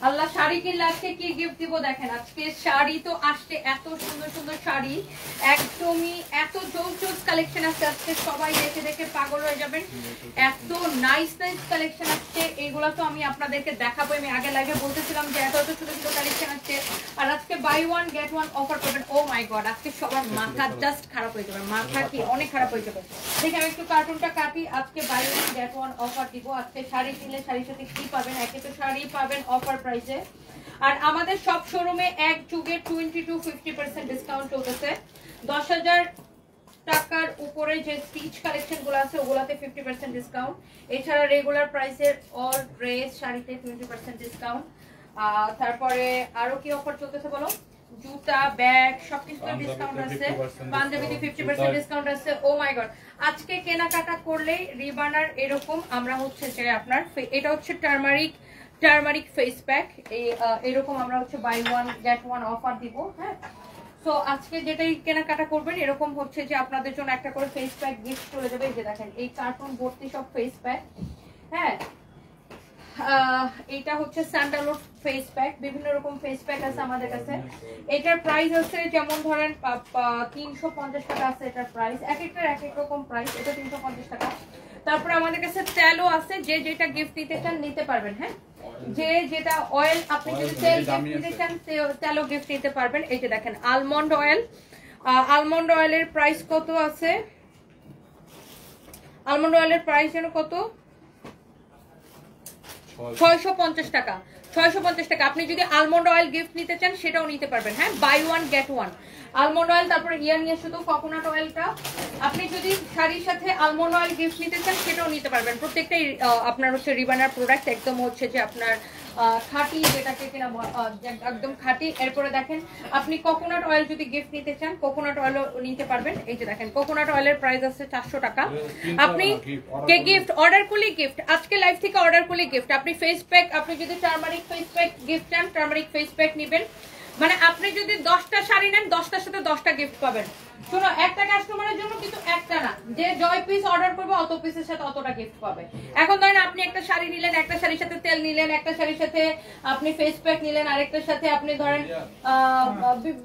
আল্লাহ শাড়ি কিনলে আজকে কি গিফট দিব দেখেন। আজকে শাড়ি তো আসছে, এত সুন্দর সুন্দর শাড়ি, একদমই এত জোস কালেকশন আছে আজকে, সবাই দেখে দেখে পাগল হয়ে যাবেন। এত নাইস নাইস কালেকশন আসছে, এগুলো তো আমি আপনাদেরকে দেখাবো। আমি আগে লাইভে বলতেছিলাম যে এত এত ছোট ছোট কালেকশন আসছে, আর আজকে buy one get one offer পাবেন। ও মাই গড, আজকে সবার মাথা জাস্ট খারাপ হয়ে যাবে, মাথা কি অনেক খারাপ হয়ে যাবে। দেখে আমি একটু কার্টুনটা কাটি। আজকে buy one get one offer দিব। আজকে শাড়ি কিনলে শাড়ির সাথে কি পাবেন, একে তো শাড়ি পাবেন অফার প্রাইসে। আর আমাদের সব শোরুমে এক যুগে 20-50% ডিসকাউন্ট চলতেছে। 10,000 টাকার উপরে যে স্টিচ কালেকশন গুলো আছে ওগুলাতে 50% ডিসকাউন্ট। এছাড়া রেগুলার প্রাইসের অল ড্রেস শাড়িতে 20% ডিসকাউন্ট। তারপরে আরো কি অফার চলতেছে বলো? জুতা, ব্যাগ সবকিছুতে ডিসকাউন্ট আছে। পাঞ্জাবিতে 50% ডিসকাউন্ট আছে। ও মাই গড, আজকে কেনাকাটা করলেই রিবানার এরকম আমরা হচ্ছে যে আপনার এটা হচ্ছে টার্মারিক ফেস প্যাক, এরকম আমরা হচ্ছে buy one get one offer দিব। হ্যাঁ, তো আজকে যেটাই কেনাকাটা করবেন এরকম হচ্ছে যে আপনাদের জন্য একটা করে ফেস প্যাক গিফট চলে যাবে। এই যে দেখেন, এই কার্টুন ভর্তি সব ফেস প্যাক। হ্যাঁ, এটা হচ্ছে স্যান্ডালউড ফেস প্যাক, বিভিন্ন রকম ফেস প্যাক আছে আমাদের কাছে। এটার প্রাইস হচ্ছে যেমন ধরেন 350 টাকা আছে এটার প্রাইস, এক একটার এক এক রকম প্রাইস। এটা 350 টাকা। তারপরে আমাদের কাছে তেলও আছে, যে যেটা গিফট নিতে চান নিতে পারবেন। হ্যাঁ, যে যেটা অয়েল আপনি যদি তেল গিফট নিতে চান তেলও গিফট নিতে পারবেন। এই যে দেখেন আলমন্ড অয়েল, আলমন্ড অয়েলের প্রাইস কত আছে? আলমন্ড অয়েলের প্রাইস যেন কত? 650 টাকা। 650 টাকা। আপনি যদি আলমন্ড অয়েল গিফট নিতে চান সেটাও নিতে পারবেন। হ্যাঁ, buy one get one almond oil. তারপরে ইয়ার নিয়ে শুধু কোকোনাট অয়েলটা, আপনি যদি শাড়ির সাথে আলমন্ড অয়েল গিফট নিতে চান সেটাও নিতে পারবেন। প্রত্যেকটাই আপনার হচ্ছে রিবানার প্রোডাক্ট, একদম হচ্ছে যে আপনার খাঁটি, যেটাকে কিনা একদম খাঁটি। এরপরে দেখেন আপনি কোকোনাট অয়েল যদি গিফট নিতে চান কোকোনাট অয়েলও নিতে পারবেন। এই যে দেখেন কোকোনাট অয়েলের প্রাইস আছে 400 টাকা। আপনি কে গিফট অর্ডার করলে গিফট, আজকে লাইভ থেকে অর্ডার করলে গিফট। আপনি ফেস প্যাক, আপনি যদি টার্মারিক ফেস প্যাক গিফট চান টার্মারিক ফেস প্যাক নেবেন। মানে আপনি যদি 10টা শাড়ি নেন 10টার সাথে 10টা গিফট পাবেন। শোনো, একটা কাস্টমারের জন্য কিন্তু একটা না, যে জয় পিস অর্ডার করবে অত পিসের সাথে অতটা গিফট পাবে। এখন ধরেন আপনি একটা শাড়ি নিলেন, একটা শাড়ির সাথে তেল নিলেন, একটা শাড়ির সাথে আপনি ফেস প্যাক নিলেন, আরেকটার সাথে আপনি ধরেন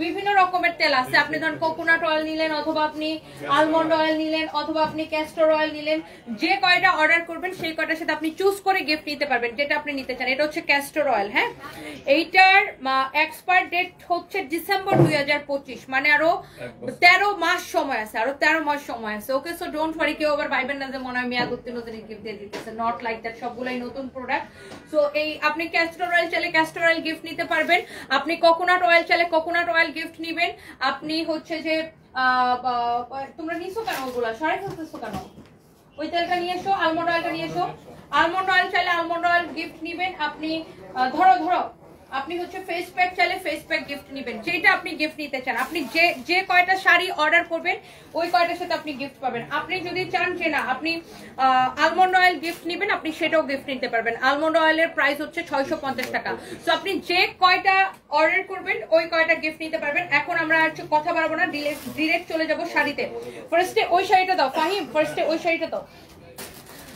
বিভিন্ন রকমের তেল আছে। আপনি ধরেন কোকোনাট অয়েল নিলেন, অথবা আপনি আলমন্ড অয়েল নিলেন, অথবা আপনি ক্যাস্টর অয়েল নিলেন। যে কয়টা অর্ডার করবেন সেই কয়টার সাথে আপনি চুজ করে গিফট নিতে পারবেন যেটা আপনি নিতে চান। এটা হচ্ছে ক্যাস্টর অয়েল। হ্যাঁ, এইটার এক্সপায়ার ডেট হচ্ছে ডিসেম্বর 2025, মানে আরো 13 মাস সময় আছে, আরো 13 মাস সময় আছে। ওকে, সো ডোন্ট ওয়ারি, কেউ আবার ভাইবেন না যে মনে হয় মেয়াদ উত্তীর্ণ গিফট দিয়ে দিতেছে। নট লাইক দ্যাট, সবগুলাই নতুন প্রোডাক্ট। সো এই আপনি ক্যাস্টর অয়েল চাইলে ক্যাস্টর অয়েল গিফট নিতে পারবেন। আপনি কোকোনাট অয়েল চাইলে কোকোনাট অয়েল গিফট নিবেন। আপনি হচ্ছে যে তোমরা নিছো কেন ওগুলা সরাই ফেলতেছো কেন? ওই তেলটা নিয়ে এসো, আলমন্ড অয়েলটা নিয়ে এসো। আলমন্ড অয়েল চাইলে আলমন্ড অয়েল গিফট নিবেন। আপনি ধরো আপনি হচ্ছে ফেস প্যাক চাইলে ফেস প্যাক গিফট নেবেন, যেটা আপনি গিফট নিতে চান। আপনি যে কয়টা শাড়ি অর্ডার করবেন ওই কয়টার সাথে আপনি গিফট পাবেন। আপনি যদি চান যে না আপনি আলমন্ড অয়েল গিফট নেবেন, আপনি সেটাও গিফট নিতে পারবেন। আলমন্ড অয়েলের প্রাইস হচ্ছে 650 টাকা। সো আপনি যে কয়টা অর্ডার করবেন ওই কয়টা গিফট নিতে পারবেন। এখন আমরা কথা বাড়াবো না, ডিরেক্ট চলে যাব শাড়িতে। ফার্স্টে ওই শাড়িটা দাও ফাহিম, ফার্স্টে ওই শাড়িটা দাও।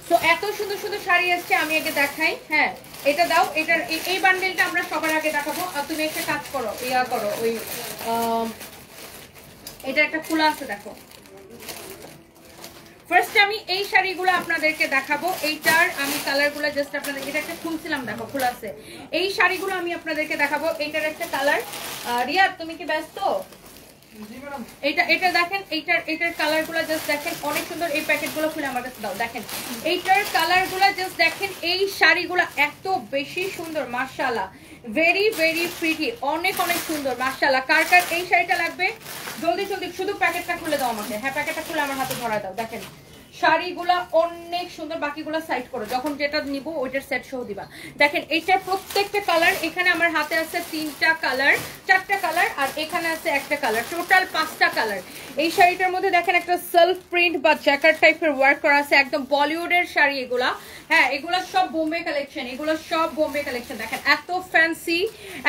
তো এত সুন্দর সুন্দর শাড়ি আসছে, আমি আগে দেখাই। হ্যাঁ, এটা দাও, এটার এই বান্ডেলটা আমরা সবার আগে দেখাবো। আর তুমি একটা কাজ করো, করো ওই এটা একটা খোলা আছে দেখো। ফার্স্ট আমি এই শাড়িগুলো আপনাদেরকে দেখাবো। এইটার আমি কালারগুলো জাস্ট আপনাদের, এটা একটা খুলছিলাম দেখো খোলা আছে। এই শাড়িগুলো আমি আপনাদেরকে দেখাবো। এইটার একটা কালার, রিয়া তুমি কি ব্যস্ত? এটা দেখেন, এইটার কালারগুলো জাস্ট দেখেন, অনেক সুন্দর। এই প্যাকেটগুলো খুলে আমার কাছে দাও। দেখেন এইটার কালারগুলো জাস্ট দেখেন। এই শাড়িগুলো এত বেশি সুন্দর, মাশাআল্লাহ, ভেরি ভেরি প্রিটি, অনেক অনেক সুন্দর মাশাআল্লাহ। কার কার এই শাড়িটা লাগবে জলদি জলদি শুধু প্যাকেটটা খুলে দাও আমাকে। হ্যাঁ, প্যাকেটটা খুলে আমার হাতে ধরা দাও। দেখেন শাড়িগুলা অনেক সুন্দর। বাকিগুলো সাইড করো, যখন যেটা নিব ওইটার সেট সহ দিবা। দেখেন এইটার প্রত্যেকটা কালার, এখানে আমার হাতে আছে 3টা কালার, 4টা কালার, আর এখানে আছে একটা কালার, টোটাল 5টা কালার। এই শাড়িটার মধ্যে দেখেন একটা সেলফ প্রিন্ট বা জ্যাকার্ড টাইপের ওয়ার্ক করা আছে, একদম বলিউডের শাড়ি এগুলা। হ্যাঁ এগুলো সব বোম্বে কালেকশন, এগুলো সব বোম্বে কালেকশন। দেখেন এত ফ্যান্সি,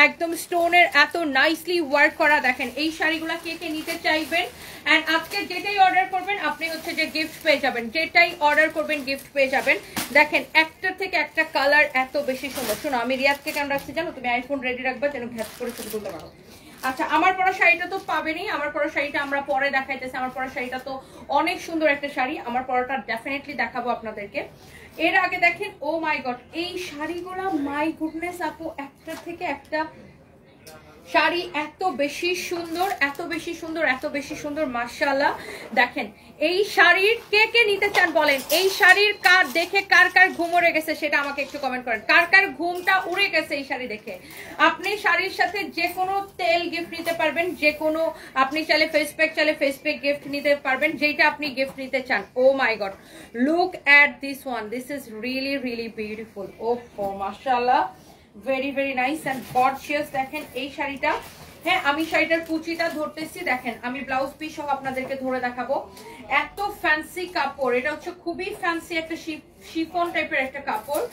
একদম স্টোনের এত নাইসলি ওয়ার্ক করা। দেখেন এই শাড়িগুলো কে কে নিতে চাইবেন, এন্ড আজকে যেটাই অর্ডার করবেন আপনি হচ্ছে যে গিফট পেয়ে যাবেন, যেটাই অর্ডার করবেন গিফট পেয়ে যাবেন। দেখেন একটা থেকে একটা কালার এত বেশি সুন্দর। শোনো আমি রিয়াজকে কেন রাখছি জানো, তুমি আইফোন রেডি রাখবা যেন ঘ্যাচ করে ছবি তুলতে পারো। আচ্ছা আমার পরা শাড়িটা তো পাবেনই, আমার পরা শাড়িটা আমরা পরে দেখাইতেছি। আমার পরা শাড়িটা তো অনেক সুন্দর একটা শাড়ি, আমার পরাটা ডেফিনেটলি দেখাবো আপনাদেরকে। এর আগে দেখেন ও মাই গড এই শাড়িগুলো, মাই গুডনেস আপু, একটা থেকে একটা শাড়ি এত বেশি সুন্দর, এত বেশি সুন্দর, এত বেশি সুন্দর, মাশাআল্লাহ। দেখেন এই শাড়ির কে কে নিতে চান বলেন, এই শাড়ির কার দেখে কার কার ঘুম উড়ে গেছে সেটা আমাকে একটু কমেন্ট করেন। কার কার ঘুমটা উড়ে গেছে এই শাড়ি দেখে। আপনি শাড়ির সাথে যে কোনো তেল গিফট নিতে পারবেন, যে কোনো আপনি চাইলে ফেস প্যাক, চাইলে ফেস প্যাক গিফট নিতে পারবেন, যেটা আপনি গিফট নিতে চান। Oh my god look at this one, this is really really beautiful. Oh মাশাআল্লাহ, very very nice and gorgeous. দেখেন এই শাড়িটা, হ্যাঁ আমি শাড়িটার কুচিটা ধরতেছি, দেখেন আমি ব্লাউজ পিস সহ আপনাদেরকে ধরে দেখাবো। এত ফ্যান্সি কাপড়, এটা হচ্ছে খুবই ফ্যান্সি একটা শিফন টাইপের একটা কাপড়,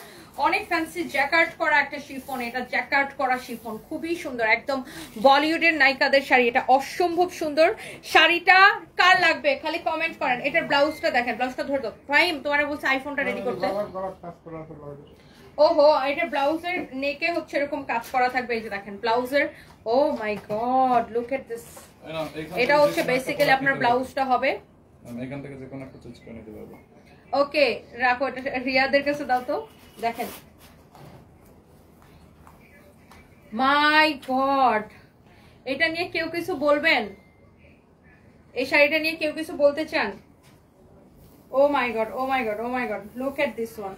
অনেক ফ্যান্সি জ্যাকার্ড করা একটা শিফন, এটা জ্যাকার্ড করা শিফন, খুবই সুন্দর, একদম বলিউডের নায়িকাদের শাড়ি, এটা অসম্ভব সুন্দর। শাড়িটা কার লাগবে খালি কমেন্ট করেন। এটার ব্লাউজটা দেখেন, ব্লাউজটা ধরে দাও ফাইম, তোমার বলছে আইফোনটা রেডি করতে। ওহো এটা ব্লাউজের নেকে হচ্ছে এরকম কাজ করা থাকবে, এই যে দেখেন ব্লাউজের। ও my god look at this, এটা হচ্ছে বেসিক্যালি আপনার ব্লাউজটা হবে। এখান থেকে যে কোনো একটা চুজ করে নিতে পারবো। ওকে রাখো, এটা রিয়াদের কাছে দাও তো। দেখেন মাই গড, এটা নিয়ে কেউ কিছু বলবেন, এই শাড়িটা নিয়ে কেউ কিছু বলতে চান? Oh my god, oh my god, oh my god, look at this one.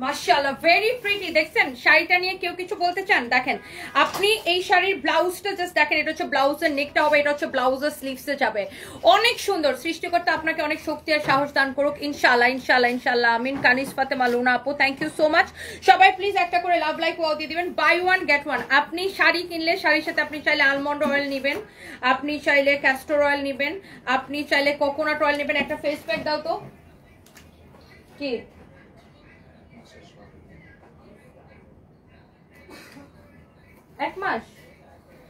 মাশাআল্লাহ ভেরি প্রিটি। দেখছেন শাড়িটা নিয়ে কেউ কিছু বলতে চান? দেখেন আপনি এই শাড়ির ব্লাউজটা জাস্ট দেখেন, এটা হচ্ছে ব্লাউজের নেকটা হবে, এটা হচ্ছে ব্লাউজের স্লিভসে যাবে, অনেক সুন্দর। সৃষ্টিকর্তা আপনাকে অনেক শক্তি আর সাহস দান করুক ইনশাআল্লাহ, ইনশাআল্লাহ, ইনশাআল্লাহ আমিন। কানিস ফাতেমা লুনা আপু থ্যাংক ইউ সো মাচ। সবাই প্লিজ একটা করে লাভ লাইক ওয়াও দিয়ে দিবেন। Buy one get one. আপনি শাড়ি কিনলে শাড়ির সাথে আপনি চাইলে আলমন্ড অয়েল নেবেন, আপনি চাইলে ক্যাস্টর অয়েল নেবেন, আপনি চাইলে কোকোনাট অয়েল নেবেন। একটা ফেস প্যাক দাও তো, কি এক মাস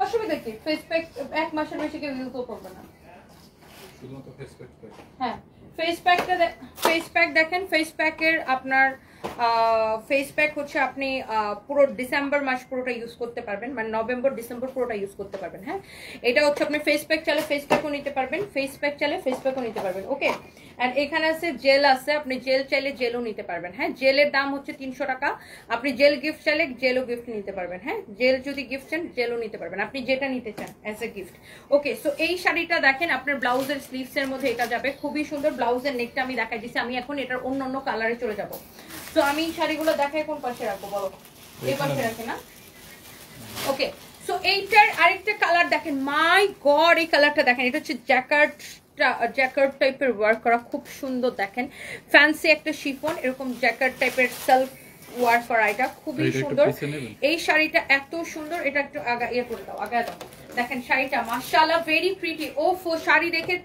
অসুবিধা কি? ফেস প্যাক এক মাসের বেশি কেউ ইউজ করবে না, শুধুমাত্র ফেস প্যাক। হ্যাঁ ফেস প্যাকটা, ফেস প্যাক দেখেন, ফেস প্যাকের আপনার ফেস প্যাক হচ্ছে আপনি পুরো ডিসেম্বর মাস পুরোটা ইউজ করতে পারবেন, মানে নভেম্বর ডিসেম্বর পুরোটা ইউজ করতে পারবেন। হ্যাঁ এটা হচ্ছে আপনি ফেস প্যাক চাইলে ফেস প্যাকও নিতে পারবেন, ফেস প্যাক চাইলে ফেস প্যাকও নিতে পারবেন। ওকে এন্ড এখানে আছে জেল আছে, আপনি জেল চাইলে জেলও নিতে পারবেন। হ্যাঁ জেলের দাম হচ্ছে 300 টাকা, আপনি জেল গিফট চাইলে জেলও গিফট নিতে পারবেন। হ্যাঁ জেল যদি গিফট চান জেলও নিতে পারবেন, আপনি যেটা নিতে চান as a gift. Okay so এই শাড়িটা দেখেন আপনার ব্লাউজের স্লিভস এর মধ্যে এটা যাবে, খুবই সুন্দর। ব্লাউজের নেকটা আমি দেখাই দিচ্ছি, আমি এখন এটার অন্য কালারে চলে যাব। তো আমি শাড়িগুলো দেখাই কোন পাশে রাখবো বলো, এই পাশে রাখি না? ওকে সো এইটার আরেকটা কালার দেখেন, মাই গড এই কালারটা দেখেন, এটা হচ্ছে জ্যাকার্ড টাইপের ওয়ার্ক করা, খুব সুন্দর। দেখেন ফ্যান্সি একটা শিফন, এরকম জ্যাকার্ড টাইপের সেলফ ওয়ার্ক করা, এটা খুবই সুন্দর। এই শাড়িটা এত সুন্দর, এটা একটু ইয়ে করে দাও, আগে দাও। দেখেন শাড়িটা মাশাআল্লাহ ভেরি প্রিটি। ওফো শাড়ি দেখে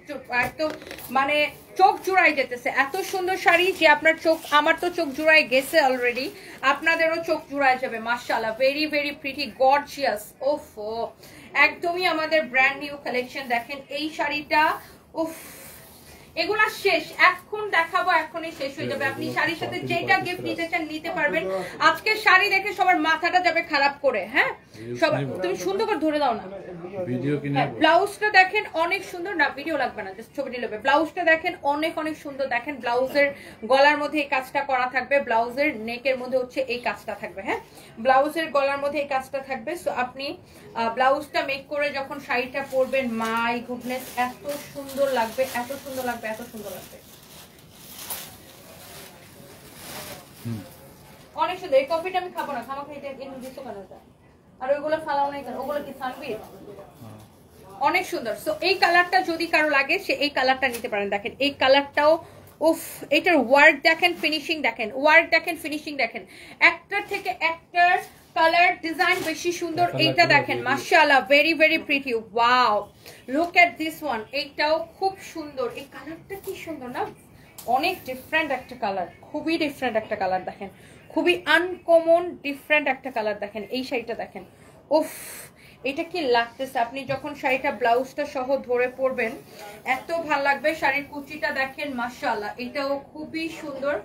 একদম মানে চোখ জুড়াই যেতেছে, এত সুন্দর শাড়ি যে আপনার চোখ, আমার তো চোখ জুড়াই গেছে অলরেডি, আপনাদেরও চোখ জুড়াই যাবে। মাশাআল্লাহ ভেরি ভেরি প্রিটি গর্জিয়াস। ওফো একদমই আমাদের ব্র্যান্ড নিউ কালেকশন। দেখেন এই শাড়িটা, উফ এগুলা শেষ, এখন দেখাবো, এখনই শেষ হয়ে যাবে। আপনি শাড়ির সাথে যেটা গিফট নিতে চান নিতে পারবেন। আজকে শাড়ি দেখে সবার মাথাটা যাবে খারাপ করে। হ্যাঁ সবাই তুমি সুন্দর করে ধরে দাও না, ভিডিও কিনে ব্লাউজটা দেখেন অনেক সুন্দর, না ভিডিও লাগবে না জাস্ট ছবি নিলে। ব্লাউজটা দেখেন অনেক অনেক সুন্দর। দেখেন ব্লাউজের গলার মধ্যে এই কাজটা করা থাকবে, ব্লাউজের নেকের মধ্যে হচ্ছে এই কাজটা থাকবে। হ্যাঁ ব্লাউজের গলার মধ্যে এই কাজটা থাকবে। সো আপনি ব্লাউজটা মেক করে যখন শাড়িটা পরবেন, মাই গুডনেস এত সুন্দর লাগবে, এত সুন্দর লাগবে, এত সুন্দর লাগবে, অনেক সুন্দর। এই কফিটা আমি খাবো না, খামা খাইতে দিচ্ছ কেন? আর ওইগুলো ফালাও নাই কেন? ওগুলো কি সানবি? অনেক সুন্দর। সো এই কালারটা যদি কারো লাগে সে এই কালারটা নিতে পারেন। দেখেন এই কালারটাও, উফ এটার ওয়ার্ক দেখেন, ফিনিশিং দেখেন, ওয়ার্ক দেখেন, ফিনিশিং দেখেন, একটার থেকে একটার কালার ডিজাইন বেশি সুন্দর। এইটা দেখেন মাশাআল্লাহ, very very pretty. Wow, look at this one. এইটাও খুব সুন্দর, এই কালারটা কি সুন্দর না, অনেক ডিফারেন্ট একটা কালার, খুবই ডিফারেন্ট একটা কালার দেখেন, খুবই আনকমন ডিফারেন্ট একটা কালার দেখেন। এই শাড়িটা দেখেন, উফ এটা কি লাগতেছে, আপনি যখন শাড়িটা ব্লাউজটা সহ ধরে পরবেন এত ভাল লাগবে। শাড়ির কুচিটা দেখেন মাশাআল্লাহ, এটাও খুবই সুন্দর,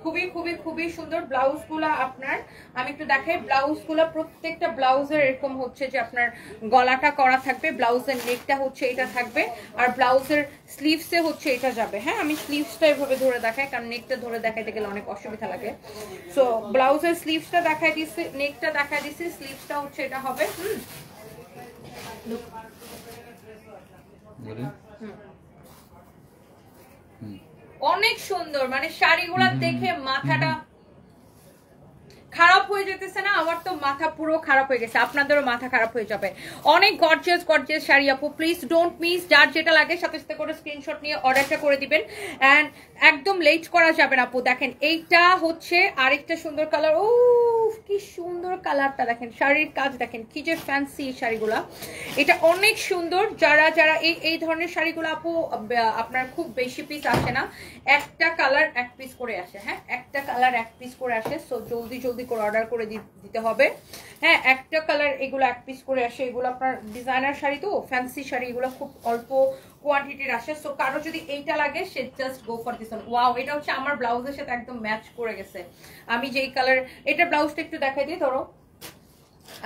খুবই খুবই খুবই সুন্দর। ব্লাউজগুলো আপনার আমি একটু দেখাই, ব্লাউজগুলো প্রত্যেকটা ব্লাউজের এরকম হচ্ছে যে আপনার গলাটা করা থাকবে, ব্লাউজের নেকটা হচ্ছে এটা থাকবে, আর ব্লাউজের স্লিভসে হচ্ছে এটা যাবে। হ্যাঁ, আমি স্লিভসটা এভাবে ধরে দেখাই, কারণ নেকটা ধরে দেখাইতে গেলে অনেক অসুবিধা লাগে। সো ব্লাউজের স্লিভসটা দেখাই দিচ্ছি, নেকটা দেখাই দিচ্ছি, স্লিভসটা হচ্ছে এটা হবে। অনেক সুন্দর, মানে শাড়িগুলা দেখে মাথাটা খারাপ হয়ে যেতেছে না, আমার তো মাথা পুরো খারাপ হয়ে গেছে, আপনাদেরও মাথা খারাপ হয়ে যাবে। অনেক গর্জিয়াস গর্জিয়াস শাড়ি আপু, প্লিজ ডোন্ট মিস। যার যেটা লাগে সাথে সাথে করে স্ক্রিনশট নিয়ে অর্ডারটা করে দিবেন, এন্ড একদম লেট করা যাবে না আপু। দেখেন এইটা হচ্ছে আরেকটা সুন্দর কালার, ও কি সুন্দর কালারটা দেখেন, শাড়ির কাজ দেখেন কি যে ফ্যান্সি শাড়িগুলা, এটা অনেক সুন্দর। যারা যারা এই ধরনের শাড়িগুলো আপু আপনার খুব বেশি পিস আসে না, একটা কালার এক পিস করে আসে। হ্যাঁ, একটা কালার এক পিস করে আসে, সো জলদি জলদি করে অর্ডার করে দিতে হবে। হ্যাঁ, একটা কালার এগুলো এক পিস করে আসে, এগুলো আপনার ডিজাইনার শাড়ি তো ফ্যান্সি শাড়ি, এগুলো খুব অল্প কোয়ান্টিটির আসে। সো কারো যদি এইটা লাগে সে just go for this one. Wow, এটা হচ্ছে আমার ব্লাউজের সাথে একদম ম্যাচ করে গেছে। আমি যেই কালার, এটা ব্লাউজটা একটু দেখাই দিই, ধরো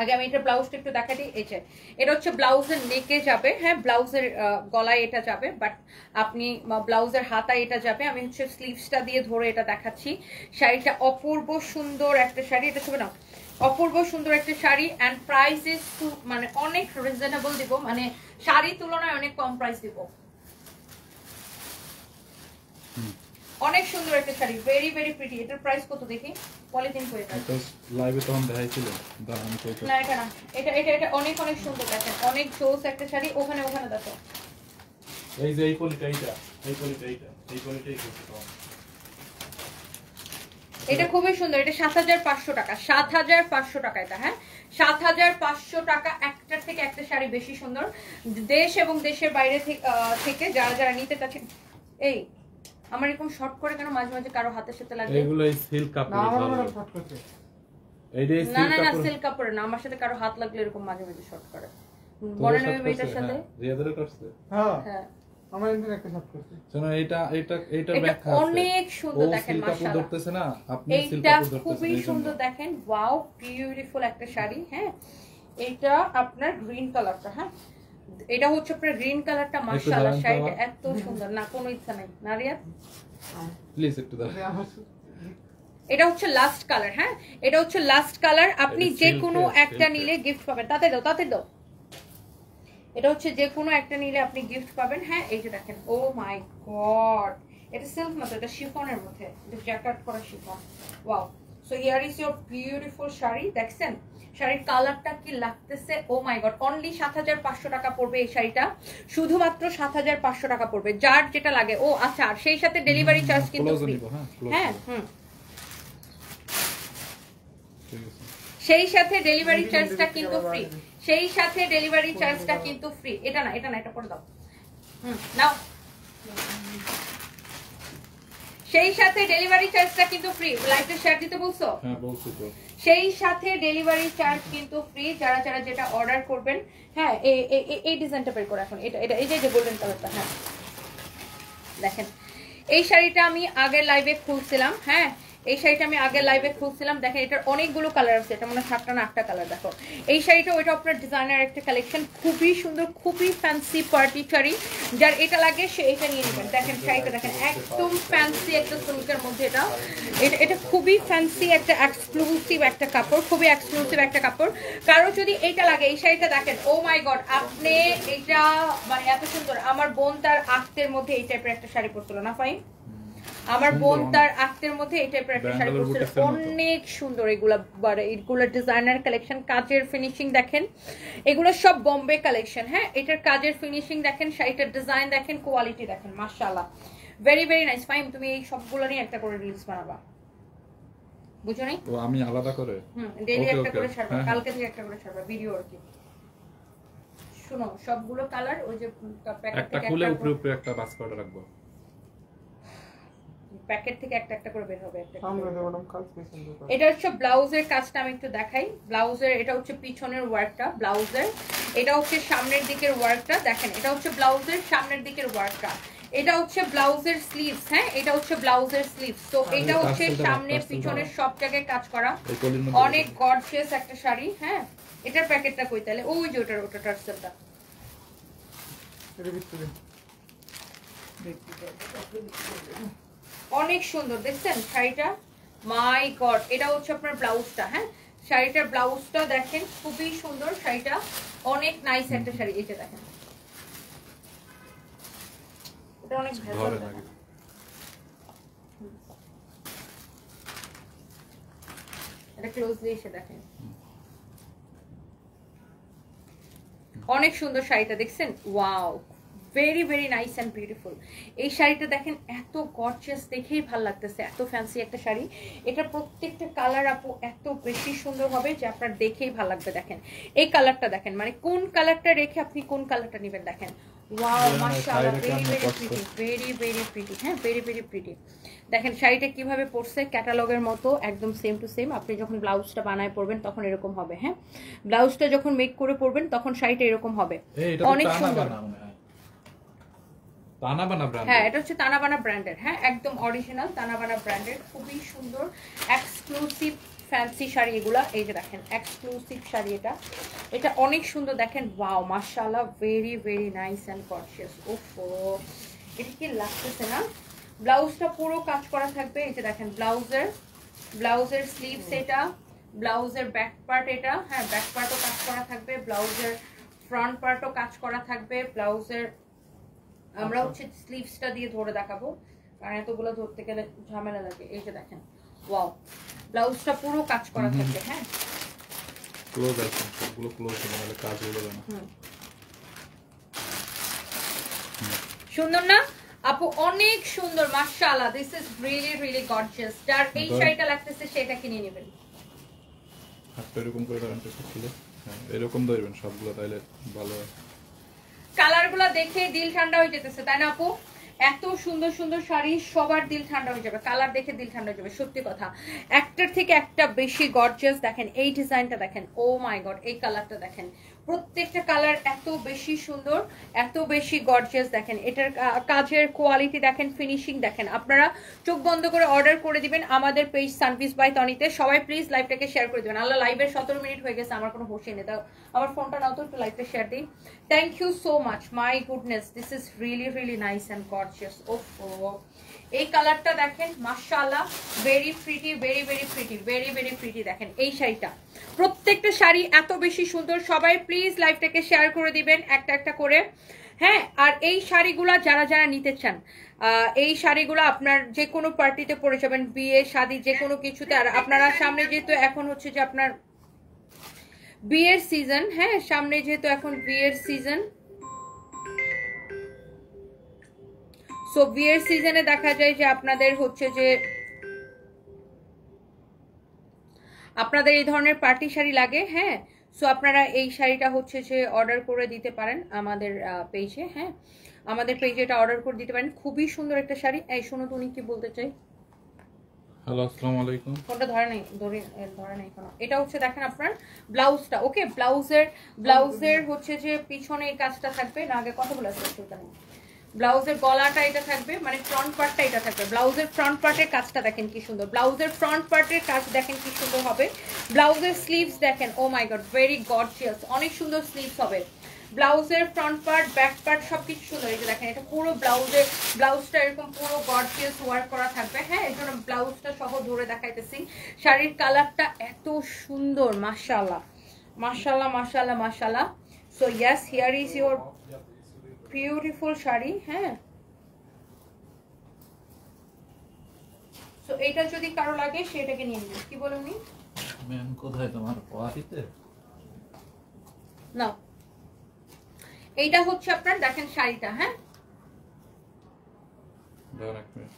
আগে আমি এটা ব্লাউজটা একটু দেখা দিই। এই যে এটা হচ্ছে ব্লাউজের নেকে যাবে, হ্যাঁ ব্লাউজের গলায় এটা যাবে, বাট আপনি ব্লাউজের হাতায় এটা যাবে। আমি হচ্ছে স্লিভসটা দিয়ে ধরে এটা দেখাচ্ছি। শাড়িটা অপূর্ব সুন্দর একটা শাড়ি, এটা ছবি না, অপূর্ব সুন্দর একটা শাড়ি, অ্যান্ড প্রাইস ইজ মানে অনেক রিজনেবল দিব, মানে শাড়ির তুলনায় অনেক কম প্রাইস দিব। অনেক সুন্দর একটা শাড়ি, ভেরি ভেরি প্রিটি। এটার প্রাইস কত দেখি, পলিথিন করে এটা লাইভে তখন দেখাইছিল, দাঁড়ান তো না এটা না, এটা এটা এটা অনেক অনেক সুন্দর দেখেন, অনেক জোস একটা শাড়ি। ওখানে ওখানে দেখো, এই যে এই কোয়ালিটি, এই কোয়ালিটি, এই কোয়ালিটি এটা খুবই সুন্দর। এটা ৭৫০০ টাকা, ৭৫০০ টাকা এটা। হ্যাঁ, ৭৫০০ টাকা। একটার থেকে একটা শাড়ি বেশি সুন্দর। দেশ এবং দেশের বাইরে থেকে যারা যারা নিতে চাচ্ছেন, এই আমার এরকম শর্ট করে কেন মাঝে মাঝে কারো হাতের সাথে লাগে, এগুলো সিল্ক কাপড়, না না না সিল্ক কাপড় না, আমার সাথে কারো হাত লাগলে এরকম মাঝে মাঝে শর্ট করে। বলে নেবে মেয়েটার সাথে, রিয়াদের করছে। হ্যাঁ আমার এখানে একটা শর্ট করতে শোনো, এটা ব্যাখ্যা আছে, অনেক সুন্দর দেখেন মাশাআল্লাহ। ধরতেছে না, আপনি সিল্ক এইটা কাপড় ধরতেছেন, খুবই সুন্দর দেখেন, ওয়াও বিউটিফুল একটা শাড়ি। হ্যাঁ, এটা আপনার গ্রিন কালারটা, হ্যাঁ এটা হচ্ছে আপনার গ্রিন কালারটা, মাশাআল্লাহ শাড়িটা এত সুন্দর। না কোনো ইচ্ছা নাই না রিয়া, প্লিজ একটু দাঁড়ান। এটা হচ্ছে লাস্ট কালার। হ্যাঁ, এটা হচ্ছে লাস্ট কালার, আপনি যে কোনো একটা নিলে গিফট পাবেন। তাতে দাও তাতে দাও, এটা হচ্ছে যে কোনো একটা নিলে আপনি গিফট পাবেন। হ্যাঁ, এই যে দেখেন, ও মাই গড, এটা সিল্ক না তো, এটা শিফনের মধ্যে, এটা জ্যাকেট করা chiffon. Wow, so here is your beautiful sari. দেখছেন শাড়ির কালারটা কি লাগতেছে, ও মাই গড। অনলি ৭৫০০ টাকা পড়বে এই শাড়িটা, শুধুমাত্র ৭৫০০ টাকা পড়বে। যার যেটা লাগে। ও আচ্ছা, আর সেই সাথে ডেলিভারি চার্জ কিন্তু ফ্রি। হ্যাঁ সেই সাথে ডেলিভারি চার্জটা কিন্তু ফ্রি, সেই সাথে ডেলিভারি চার্জটা কিন্তু ফ্রি। এটা না এটা না, এটা পড়ে দাও, নাও। সেই সাথে ডেলিভারি চার্জটা কিন্তু ফ্রি। লাইভে শেয়ার দিতে বলছো? হ্যাঁ বলছি তো। সেই সাথে ডেলিভারি চার্জ কিন্তু ফ্রি, যারা যারা যেটা অর্ডার করবেন। হ্যাঁ, এই ডিজাইনটা বের করে এখন, এটা এটা এই যে গোল্ডেন কালারটা। হ্যাঁ দেখেন, এই শাড়িটা আমি আগের লাইভে খুলছিলাম। হ্যাঁ, এই শাড়িটা আমি আগের লাইভে খুলছিলাম। দেখেন এটার অনেকগুলো কালার আছে, এটা মনে হয় 7টা না 8টা কালার। দেখো এই শাড়িটা, ওইটা আপনার ডিজাইনার একটা কালেকশন, খুবই সুন্দর, খুবই ফ্যান্সি পার্টি শাড়ি। যার এটা লাগে সে এটা নিয়ে নেবেন। দেখেন শাড়িটা দেখেন, একদম ফ্যান্সি একটা সিল্কের মধ্যে। এটা খুবই ফ্যান্সি একটা এক্সক্লুসিভ একটা কাপড়, খুবই এক্সক্লুসিভ একটা কাপড়। কারো যদি এইটা লাগে, এই শাড়িটা দেখেন, ও মাই গড, আপনি এটা মানে এত সুন্দর। আমার বোন তার আক্তের মধ্যে এই টাইপের একটা শাড়ি পরছিল না ফাইন, আমার বোন তার আক্তের মধ্যে এই টাইপের একটা শাড়ি পরছিল, অনেক সুন্দর। এগুলো ডিজাইনার কালেকশন, কাজের ফিনিশিং দেখেন, এগুলো সব বোম্বে কালেকশন। হ্যাঁ, এটার কাজের ফিনিশিং দেখেন, শাড়িটার ডিজাইন দেখেন, কোয়ালিটি দেখেন, মাশাআল্লাহ ভেরি ভেরি নাইস। ফাইন, তুমি এই সবগুলো নিয়ে একটা করে রিলস বানাবা, বুঝো নাই? ও আমি আলাদা করে ডেইলি Okay, একটা okay. করে ছাড়বা, হ্যাঁ, হ্যাঁ। কালকে থেকে একটা করে ছাড়বা ভিডিও আর কি। শোনো সবগুলো কালার ওই যে প্যাকেট একটা থেকে খুলে একটা উপরে উপরে একটা বাস করে রাখবো। প্যাকেট থেকে একটা একটা করে বের হবে একটা সামনে করে। দেবো ম্যাডাম, কাজ কি সুন্দর করে। এটা হচ্ছে ব্লাউজের কাজটা আমি একটু দেখাই। ব্লাউজের এটা হচ্ছে পিছনের ওয়ার্কটা ব্লাউজের, এটা হচ্ছে সামনের দিকের ওয়ার্কটা। দেখেন এটা হচ্ছে ব্লাউজের সামনের দিকের ওয়ার্কটা, এটা হচ্ছে ব্লাউজের স্লিভস। হ্যাঁ এটা হচ্ছে ব্লাউজের স্লিভস। তো এটা হচ্ছে সামনে পিছনে সব জায়গায় কাজ করা, এই কলির মধ্যে অনেক গর্জিয়াস একটা শাড়ি। হ্যাঁ এটার প্যাকেটটা কই তাহলে? ওই যে ওটা টার্সেলটা এটা ভিতরে অনেক সুন্দর দেখছেন শাড়িটা। মাই গড, এটা হচ্ছে আপনার ব্লাউজটা। হ্যাঁ শাড়িটার ব্লাউজটা দেখেন খুবই সুন্দর, শাড়িটা অনেক নাইস একটা শাড়ি। এই যে দেখেন এটা অনেক ভেতর ধরে নাকি এটা ক্লোজলি এসে দেখেন অনেক সুন্দর শাড়িটা দেখছেন। Wow, very very nice and beautiful. এই শাড়িটা দেখেন এত গর্জিয়াস, দেখেই ভালো লাগতেছে, এত ফ্যান্সি একটা শাড়ি। এটা প্রত্যেকটা কালার আপু এত বেশি সুন্দর হবে যে আপনার দেখেই ভালো লাগবে। দেখেন এই কালারটা দেখেন, মানে কোন কালারটা রেখে আপনি কোন কালারটা নেবেন দেখেন। ওয়াও মাশাআল্লাহ, very very pretty, very very pretty. হ্যাঁ ভেরি ভেরি প্রিটি। দেখেন শাড়িটা কিভাবে পরছে, ক্যাটালগের মতো একদম সেম টু সেম। আপনি যখন ব্লাউজটা বানায় পরবেন তখন এরকম হবে। হ্যাঁ ব্লাউজটা যখন মেক করে পরবেন তখন শাড়িটা এরকম হবে, অনেক সুন্দর। তানাবানা ব্র্যান্ড। হ্যাঁ এটা হচ্ছে তানাবানা ব্র্যান্ডের। হ্যাঁ একদম অরিজিনাল তানাবানা ব্র্যান্ডের, খুবই সুন্দর এক্সক্লুসিভ ফ্যান্সি শাড়ি এগুলা। এই যে দেখেন এক্সক্লুসিভ শাড়ি এটা, এটা অনেক সুন্দর দেখেন। ওয়াও মাশাআল্লাহ, very very nice and gorgeous. ওফো এটা কি লাগতেছে না? ব্লাউজটা পুরো কাজ করা থাকবে। এই যে দেখেন ব্লাউজের স্লিভস এটা, ব্লাউজের ব্যাক পার্ট এটা। হ্যাঁ ব্যাক পার্টও কাজ করা থাকবে, ব্লাউজের ফ্রন্ট পার্টও কাজ করা থাকবে। ব্লাউজের আমরা হচ্ছে স্লিভসটা দিয়ে ধরে দেখাবো, কারণ এতগুলো ধরতে গেলে ঝামেলা লাগে। এই যে দেখেন ওয়াও, ব্লাউজটা পুরো কাজ করা থাকবে। হ্যাঁ ক্লোজ আছে, সবগুলো ক্লোজ হবে, নাহলে কাজ হয়ে যাবে না। সুন্দর না আপু? অনেক সুন্দর মাশাআল্লাহ, this is really really gorgeous. যার এই শাড়িটা লাগতেছে সেটা কিনে নেবেন। হাতটা এরকম করে ধরেন একটু খুলে, হ্যাঁ এরকম ধরবেন সবগুলো, তাইলে ভালো হয়। কালারগুলো দেখে দিল ঠান্ডা হয়ে যেতেছে তাই না আপু? এত সুন্দর সুন্দর শাড়ি, সবার দিল ঠান্ডা হয়ে যাবে, কালার দেখে দিল ঠান্ডা হয়ে যাবে, সত্যি কথা। একটার থেকে একটা বেশি গর্জিয়াস। দেখেন এই ডিজাইনটা দেখেন, ও মাই গড, এই কালারটা দেখেন, প্রত্যেকটা কালার এত বেশি সুন্দর, এত বেশি গর্জিয়াস। দেখেন এটার কাজের কোয়ালিটি দেখেন, ফিনিশিং দেখেন। আপনারা চোখ বন্ধ করে অর্ডার করে দিবেন আমাদের পেজ সানপিস বাই তনিতে। সবাই প্লিজ লাইভটাকে শেয়ার করে দিবেন। আল্লাহ লাইভের 17 মিনিট হয়ে গেছে, আমার কোনো হোশই নেই। দাও আমার ফোনটা নাও তো, একটু লাইভটা শেয়ার দিই। Thank you so much, my goodness, this is really really nice and gorgeous. ওফো এই কালারটা দেখেন মাশাআল্লাহ, very pretty, very very pretty, very very pretty. দেখেন এই শাড়িটা, প্রত্যেকটা শাড়ি এত বেশি সুন্দর। সবাই প্লিজ লাইভটাকে শেয়ার করে দিবেন একটা একটা করে। হ্যাঁ আর এই শাড়িগুলা যারা যারা নিতে চান, এই শাড়িগুলো আপনার যে কোনো পার্টিতে পরে যাবেন, বিয়ে শাদী যে কোনো কিছুতে। আর আপনারা সামনে যেহেতু এখন হচ্ছে যে আপনার বিয়ের সিজন, হ্যাঁ সামনে যেহেতু এখন বিয়ের সিজন, সো বিয়ের সিজনে দেখা যায় যে আপনাদের হচ্ছে যে আপনাদের এই ধরনের পার্টি শাড়ি লাগে। হ্যাঁ সো আপনারা এই শাড়িটা হচ্ছে যে অর্ডার করে দিতে পারেন আমাদের পেজে। হ্যাঁ আমাদের পেজে এটা অর্ডার করে দিতে পারেন, খুবই সুন্দর একটা শাড়ি। এই শোনো তো উনি কি বলতে চাই। হ্যালো আসসালামু আলাইকুম। ফোনটা ধরে নাই কোনো। এটা হচ্ছে দেখেন আপনার ব্লাউজটা। ওকে ব্লাউজের হচ্ছে যে পিছনে এই কাজটা থাকবে না, আগে কথা বলে আসলে সেটা নেই। ব্লাউজের গলাটা এটা থাকবে, মানে ফ্রন্ট পার্টটা এটা থাকবে। ব্লাউজের ফ্রন্ট পার্টের কাজটা দেখেন কি সুন্দর, ব্লাউজের ফ্রন্ট পার্টের কাজ দেখেন কি সুন্দর হবে। ব্লাউজের স্লিভস দেখেন, oh my god very gorgeous, অনেক সুন্দর স্লিভস হবে। ব্লাউজের ফ্রন্ট পার্ট ব্যাক পার্ট সবকিছু সুন্দর। এই যে দেখেন এটা পুরো ব্লাউজটা এরকম পুরো গর্জিয়াস ওয়ার্ক করা থাকবে। হ্যাঁ এই জন্য ব্লাউজটা সহ ধরে দেখাইতেছি। শাড়ির কালারটা এত সুন্দর, মাশাআল্লাহ মাশাআল্লাহ মাশাআল্লাহ মাশাআল্লাহ। So yes, here is your beautiful sari. হ্যাঁ সো এটা যদি কারো লাগে সেটাকে নিয়ে নিন। কি বলেন উনি? ম্যাম কোথায় তোমার কোয়ালিতে? না এইটা হচ্ছে আপনার দেখেন শাড়িটা। হ্যাঁ দাঁড়ান এক মিনিট।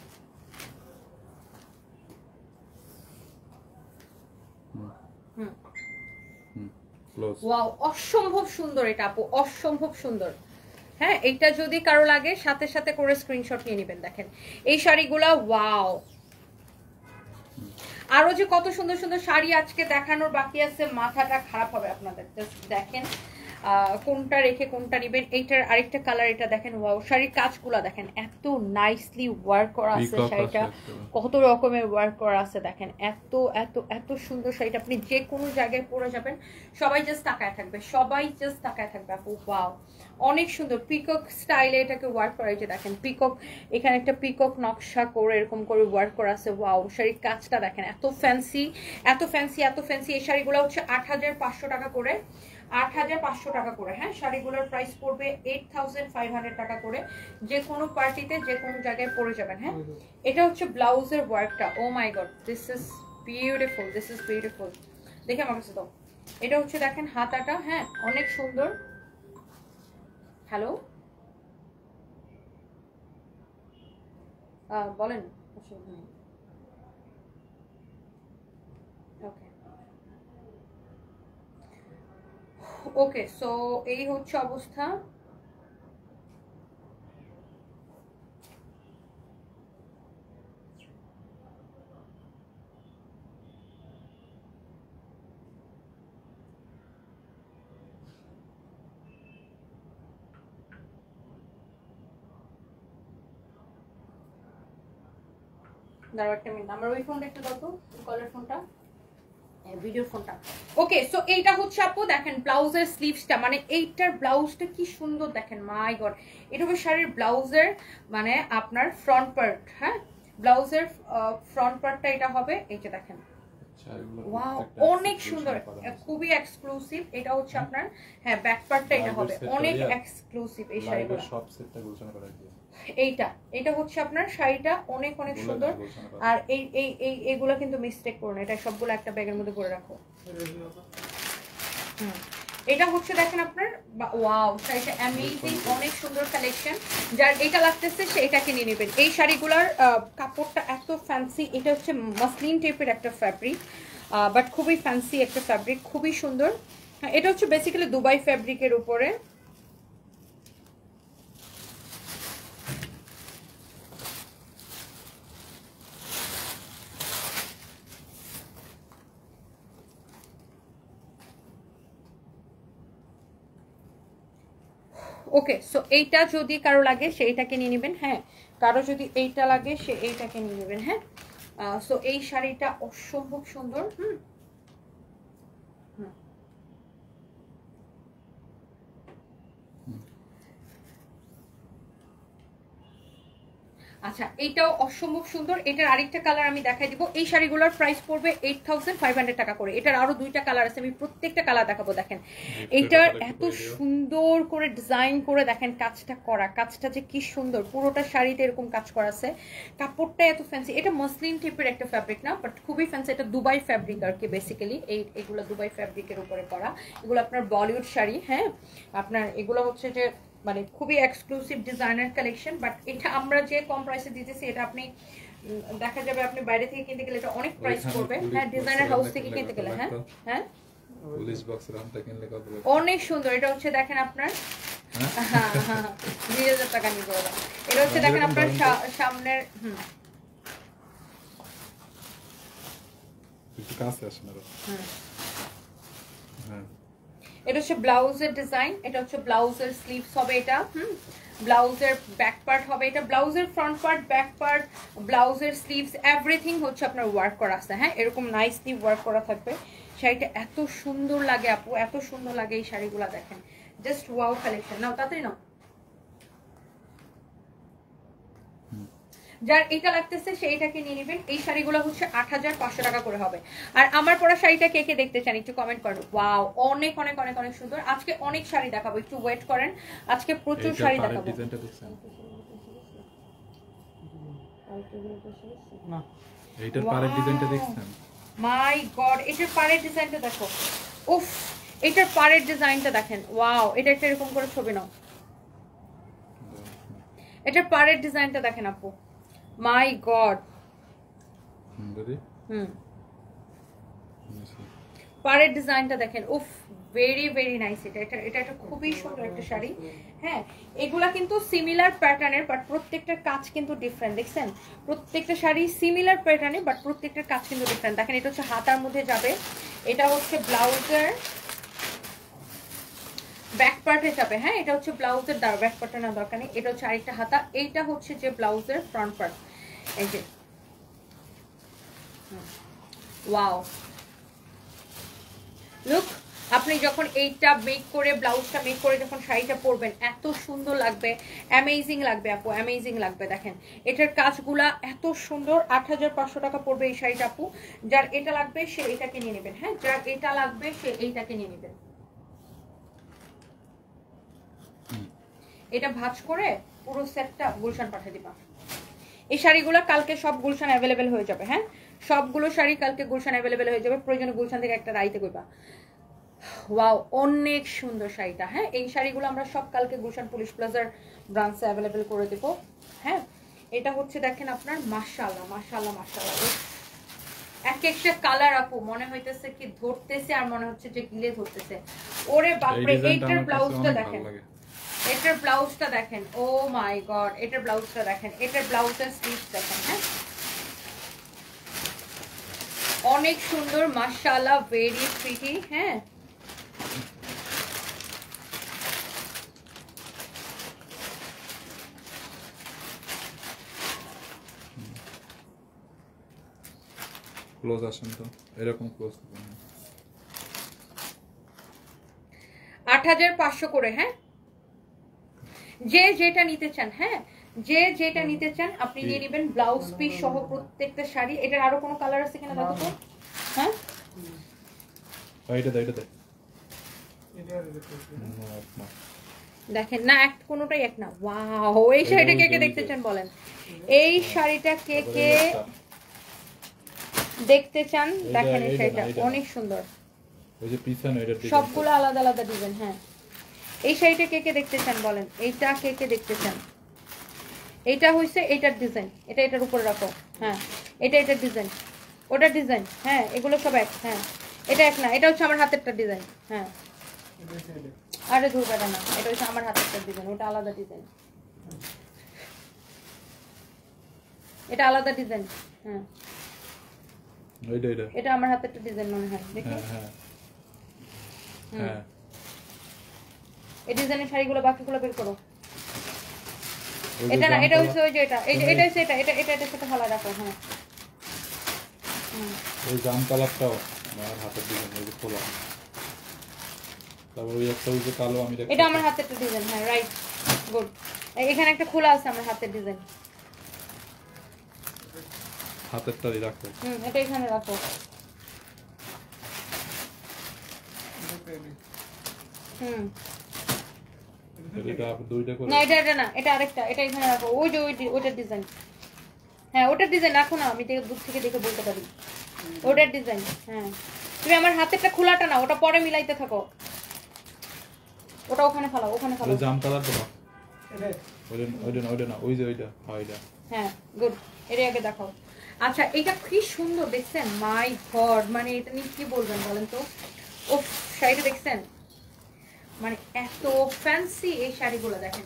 ক্লোজ। ওয়াও, অসম্ভব সুন্দর এটা আপু, অসম্ভব সুন্দর। হ্যাঁ, এইটা যদি কারো লাগে সাথে সাথে করে স্ক্রিনশট নিয়ে নেবেন। দেখেন এই শাড়িগুলা, ওয়াও। আরো যে কত সুন্দর সুন্দর শাড়ি আজকে দেখানোর বাকি আছে, মাথাটা খারাপ হবে আপনাদের। জাস্ট দেখেন কোনটা রেখে কোনটা নেবেন। এইটার আরেকটা কালার, এটা দেখেন, ওয়াও। শাড়ির কাজগুলা দেখেন, এত নাইসলি ওয়ার্ক করা আছে শাড়িটা, কত রকমের ওয়ার্ক করা আছে দেখেন, এত এত এত সুন্দর শাড়িটা। আপনি যে কোনো জায়গায় পরে যাবেন, সবাই জাস্ট তাকায় থাকবে, সবাই জাস্ট তাকায় থাকবে আপু। ওয়াও, অনেক সুন্দর পিকক স্টাইলে এটাকে ওয়ার্ক করা। এই যে দেখেন পিকক, এখানে একটা পিকক নকশা করে এরকম করে ওয়ার্ক করা আছে। ওয়াও, শাড়ির কাজটা দেখেন, এত ফ্যান্সি, এত ফ্যান্সি, এত ফ্যান্সি। এই শাড়িগুলো হচ্ছে ৮৫০০ টাকা করে, ৮৫০০ টাকা করে। হ্যাঁ, শাড়িগুলোর প্রাইস পড়বে ৮৫০০ টাকা করে। যে কোনো পার্টিতে যে কোনো জায়গায় পরে যাবেন। হ্যাঁ, এটা হচ্ছে ব্লাউজের ওয়ার্কটা। Oh my god, this is beautiful, this is beautiful. দেখে আমার কাছে তো এটা হচ্ছে দেখেন হাতাটা, হ্যাঁ অনেক সুন্দর। হ্যালো, বলেন। ওকে ওকে, সো এই হচ্ছে অবস্থা। দাঁড়াও একটা মিনিট, আমার ওই ফোনটা একটু দাও তো, কলার ফোনটা, ভিডিওর ফোনটা। ওকে, সো এইটা হচ্ছে আপু দেখেন ব্লাউজের স্লিভসটা, মানে এইটার ব্লাউজটা কি সুন্দর দেখেন, মাই গড। এটা হবে শাড়ির ব্লাউজের মানে আপনার ফ্রন্ট পার্ট। হ্যাঁ, ব্লাউজের ফ্রন্ট পার্টটা এটা হবে, এই যে দেখেন, ওয়াও অনেক সুন্দর, খুবই এক্সক্লুসিভ। এটা হচ্ছে আপনার, হ্যাঁ ব্যাক পার্টটা এটা হবে অনেক এক্সক্লুসিভ। এই শাড়িগুলো সব সেটটা গুলশান করা আছে। এইটা হচ্ছে আপনার শাড়িটা অনেক অনেক সুন্দর। আর এই এই এই এগুলো কিন্তু মিস্টেক করো না, এটা সবগুলো একটা ব্যাগের মধ্যে করে রাখো। এটা হচ্ছে দেখেন আপনার, ওয়াও শাড়িটা অ্যামেজিং, অনেক সুন্দর কালেকশন। যার এটা লাগতেছে সে এটাকে নিয়ে নেবেন। এই শাড়িগুলোর কাপড়টা এত ফ্যান্সি, এটা হচ্ছে মাসলিন টাইপের একটা ফ্যাব্রিক, বাট খুবই ফ্যান্সি একটা ফ্যাব্রিক, খুবই সুন্দর। হ্যাঁ, এটা হচ্ছে বেসিক্যালি দুবাই ফ্যাব্রিকের উপরে। ওকে, সো এইটা যদি কারো লাগে সে এইটাকে নিয়ে নেবেন। হ্যাঁ, কারো যদি এইটা লাগে সে এইটাকে নিয়ে নেবেন। হ্যাঁ, সো এই শাড়িটা অসম্ভব সুন্দর। আচ্ছা, এইটাও অসম্ভব সুন্দর। এটার আরেকটা কালার আমি দেখাই দিব। এই শাড়িগুলোর প্রাইস পড়বে 8500 টাকা করে। এটার আরো দুইটা কালার আছে, আমি প্রত্যেকটা কালার দেখাবো। দেখেন এইটার এত সুন্দর করে ডিজাইন করে দেখেন কাজটা করা, কাজটা যে কি সুন্দর, পুরোটা শাড়িতে এরকম কাজ করা আছে। কাপড়টা এত ফ্যান্সি, এটা মসলিন টাইপের একটা ফ্যাব্রিক না, বাট খুবই ফ্যান্সি। এটা দুবাই ফ্যাব্রিক আর কি বেসিক্যালি। এগুলো দুবাই ফ্যাব্রিকের উপরে করা, এগুলো আপনার বলিউড শাড়ি। হ্যাঁ, আপনার এগুলো হচ্ছে যে মানে খুবই এক্সক্লুসিভ ডিজাইনার কালেকশন, বাট এটা আমরা যে কম প্রাইসে দিতেছি এটা আপনি দেখা যাবে আপনি বাইরে থেকে কিনতে গেলে এটা অনেক প্রাইস পড়বে। হ্যাঁ, ডিজাইনার হাউস থেকে কিনতে গেলে। হ্যাঁ হ্যাঁ, পুলিশ বক্স রামটা কিনলে কত? অনেক সুন্দর। এটা হচ্ছে দেখেন আপনার 2000 টাকা নিয়ে বলা। এটা হচ্ছে দেখেন আপনার সামনের একটু কাছে আসেন আরো। হ্যাঁ, এটা হচ্ছে ব্লাউজের ডিজাইন, এটা হচ্ছে ব্লাউজের স্লিভস হবে এটা। ব্লাউজের ব্যাক পার্ট হবে এটা, ব্লাউজের ফ্রন্ট পার্ট, ব্যাক পার্ট, ব্লাউজের স্লিভস, এভরিথিং হচ্ছে আপনার ওয়ার্ক করা আছে। হ্যাঁ, এরকম নাইসলি ওয়ার্ক করা থাকবে। শাড়িটা এত সুন্দর লাগে আপু, এত সুন্দর লাগে এই শাড়িগুলো দেখেন, জাস্ট ওয়াও কালেকশন। নাও তাড়াতাড়ি নাও, যার এটা লাগতেছে সেইটাকে নিয়ে নেবেন। এই শাড়িগুলো হচ্ছে 8500 টাকা করে হবে। আর আমার পরা শাড়িটা কে কে দেখতে চান একটু কমেন্ট করেন। ওয়াও, অনেক অনেক অনেক অনেক সুন্দর। আজকে অনেক শাড়ি দেখাবো, একটু ওয়েট করেন, আজকে প্রচুর শাড়ি দেখাবো। ডিজাইনটা দেখছেন না, এইটার পারের ডিজাইনটা দেখছেন? মাই গড, এটার পাড়ের ডিজাইনটা দেখো। উফ, এটার পাড়ের ডিজাইনটা দেখেন। ওয়াও, এটা একটা এরকম করে ছবি নাও। এটার পাড়ের ডিজাইনটা দেখেন আপু, মাই গড। পাড়ের ডিজাইনটা দেখেন, উফ ভেরি ভেরি নাইস। এটা একটা খুবই সুন্দর একটা শাড়ি। হ্যাঁ, এগুলা কিন্তু সিমিলার প্যাটার্নের, বাট প্রত্যেকটার কাজ কিন্তু ডিফারেন্ট। দেখছেন, প্রত্যেকটা শাড়ি সিমিলার প্যাটার্নে, বাট প্রত্যেকটার কাজ কিন্তু ডিফারেন্ট। দেখেন, এটা হচ্ছে হাতার মধ্যে যাবে, এটা হচ্ছে ব্লাউজের ব্যাক পার্টে যাবে। হ্যাঁ, এটা হচ্ছে ব্লাউজের ব্যাক পার্টে না দরকার নেই, এটা হচ্ছে আরেকটা হাতা, এইটা হচ্ছে যে ব্লাউজের ফ্রন্ট পার্ট। এই যে ওয়াও, লুক, আপনি যখন এইটা মেক করে, ব্লাউজটা মেক করে যখন শাড়িটা পরবেন, এত সুন্দর লাগবে, অ্যামেজিং লাগবে আপু, অ্যামেজিং লাগবে। দেখেন এটার কাজগুলা এত সুন্দর। ৮৫০০ টাকা পড়বে এই শাড়িটা আপু। যার এটা লাগবে সে এটাকে নিয়ে নেবেন। হ্যাঁ, যার এটা লাগবে সে এইটাকে নিয়ে নেবেন। এটা ভাঁজ করে পুরো সেটটা গুলশান পাঠিয়ে দিবা। এই শাড়িগুলো কালকে সব গুলশান অ্যাভেলেবেল হয়ে যাবে। হ্যাঁ, সবগুলো শাড়ি কালকে গুলশান অ্যাভেলেবেল হয়ে যাবে। প্রয়োজনে গুলশান থেকে একটা রাইতে কইবা। ওয়াও, অনেক সুন্দর শাড়িটা। হ্যাঁ, এই শাড়িগুলো আমরা সব কালকে গুলশান পুলিশ প্লাজার ব্রাঞ্চে অ্যাভেলেবেল করে দেব। হ্যাঁ, এটা হচ্ছে দেখেন আপনার মাশাআল্লাহ মাশাআল্লাহ মাশাআল্লাহ, এক একটা কালার আপু মনে হইতেছে কি ধরতেছে, আর মনে হচ্ছে যে গিলে ধরতেছে। ওরে বাপরে, এইটার ব্লাউজটা দেখেন, এটার ব্লাউজটা দেখেন, ও মাই গড, এটার ব্লাউজটা দেখেন, এটার ব্লাউজের স্লিভস দেখেন। হ্যাঁ, অনেক সুন্দর মাশাআল্লাহ, ভেরি প্রিটি। হ্যাঁ, ক্লোজ আসেন তো, এরকম ক্লোজ ৮৫০০ করে। হ্যাঁ, যে যেটা নিতে চান, হ্যাঁ যে যেটা নিতে চান আপনি নিয়ে নেবেন, ব্লাউজ পিস সহ প্রত্যেকটা শাড়ি। এটার আরো কোনো কালার আছে কিনা দেখো তো। হ্যাঁ, এইটা দে, দেখেন না, এক কোনোটাই এক না। ওয়াও, এই শাড়িটা কে কে দেখতে চান বলেন? এই শাড়িটা কে কে দেখতে চান? দেখেন এই শাড়িটা অনেক সুন্দর, ওই যে পিছনে এটা সবগুলো আলাদা আলাদা ডিজাইন। হ্যাঁ, এই শাড়িটা কে কে দেখতে চান বলেন? এইটা কে কে দেখতে চান? এইটা হইছে এইটার ডিজাইন, এটা এটার উপরে রাখো। হ্যাঁ, এটা এটার ডিজাইন, ওটার ডিজাইন। হ্যাঁ, এগুলো সব এক। হ্যাঁ, এটা এক না, এটা হচ্ছে আমার হাতেরটা ডিজাইন। হ্যাঁ, আরে ধরবে না, এটা হচ্ছে আমার হাতেরটা ডিজাইন, ওটা আলাদা ডিজাইন, এটা আলাদা ডিজাইন। হ্যাঁ, এটা আমার হাতেরটা ডিজাইন মনে হয়, দেখি। হ্যাঁ, এই ডিজাইনের শাড়িগুলো বাকিগুলো বের করো। এটা না, এটা হচ্ছে ওই যে এটা, এই যে এটা হচ্ছে এটা, এটা এটা এটার সাথে ভালো রাখো। হ্যাঁ, ওই জাম কালারটাও আমার হাতের ডিজাইন, ওই যে খোলা। তারপর ওই একটা ওই যে কালো আমি দেখি, এটা আমার হাতেরটা ডিজাইন। হ্যাঁ, রাইট, গুড। এখানে একটা খোলা আছে আমার হাতের ডিজাইন, হাতেরটাই রাখো। এটা এখানে রাখো। এটা দুইটা করে না, এটা এটা না, এটা আরেকটা, এটা এখানে রাখো। ওই যে ওইটার ডিজাইন। হ্যাঁ, ওটার ডিজাইন রাখো না, আমি দূর থেকে দেখে বলতে পারি ওটার ডিজাইন। হ্যাঁ, তুমি আমার হাতেরটা খোলাটা না, ওটা পরে মিলাইতে থাকো। ওটা ওখানে ফালাও, ওখানে ফালাও। জাম কালার তো ওইটা না, ওই যে ওইটা ওইটা। হ্যাঁ, গুড, এটা আগে দেখাও। আচ্ছা, এটা কি সুন্দর দেখছেন, মাই গড, মানে এটা নিয়ে কি বলবেন বলেন তো। ও শাড়িটা দেখছেন, মানে এত ফ্যান্সি এই শাড়িগুলো দেখেন,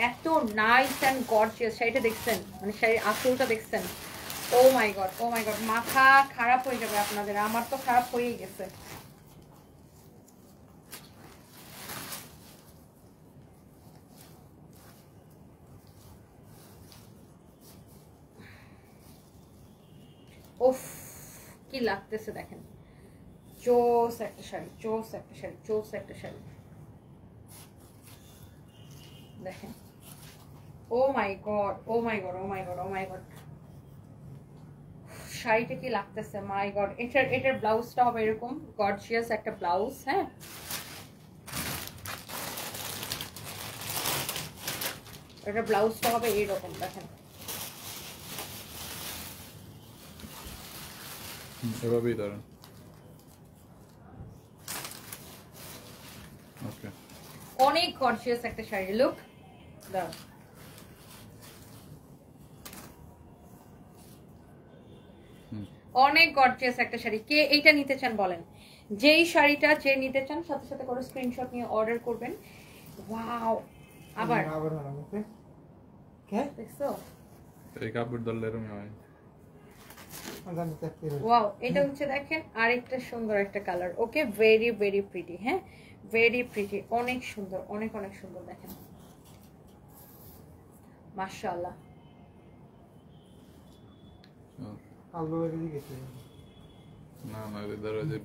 এত নাইস অ্যান্ড গর্জিয়াস। শাড়িটা দেখছেন, মানে শাড়ির আঁচলটা দেখছেন, ও my god, oh my god, মাথা খারাপ হয়ে যাবে আপনাদের, আমার তো খারাপ হয়েই গেছে। উফ, কি লাগতেছে দেখেন, জোস একটা শাড়ি, জোস একটা শাড়ি, জোস একটা শাড়ি দেখেন। Oh my god, oh my god, oh my god, oh my god, শাড়িটা কি লাগতেছে, মাই গড। এটার ব্লাউজটা হবে এরকম গর্জিয়াস একটা ব্লাউজ। হ্যাঁ, এটার ব্লাউজটা হবে এইরকম দেখেন। এভাবেই ধরেন। ওকে, অনেক গর্জিয়াস একটা শাড়ি, লুক দাও। অনেক গর্জিয়াস একটা শাড়ি, কে এইটা নিতে চান বলেন? যেই শাড়িটা যে নিতে চান সাথে সাথে করে স্ক্রিনশট নিয়ে অর্ডার করবেন। ওয়াও, আবার বানাবো কে দেখছো? এই কাপড় ধরলে এরকম হয়। জানি তো কি ওয়াও, এটা হচ্ছে দেখেন আরেকটা সুন্দর একটা কালার। ওকে, ভেরি ভেরি প্রিটি। হ্যাঁ, ভেরি প্রিটি, অনেক সুন্দর, অনেক অনেক সুন্দর। দেখেন মাশাআল্লাহ। আলো এদিকে গেছে না না, ধরো যে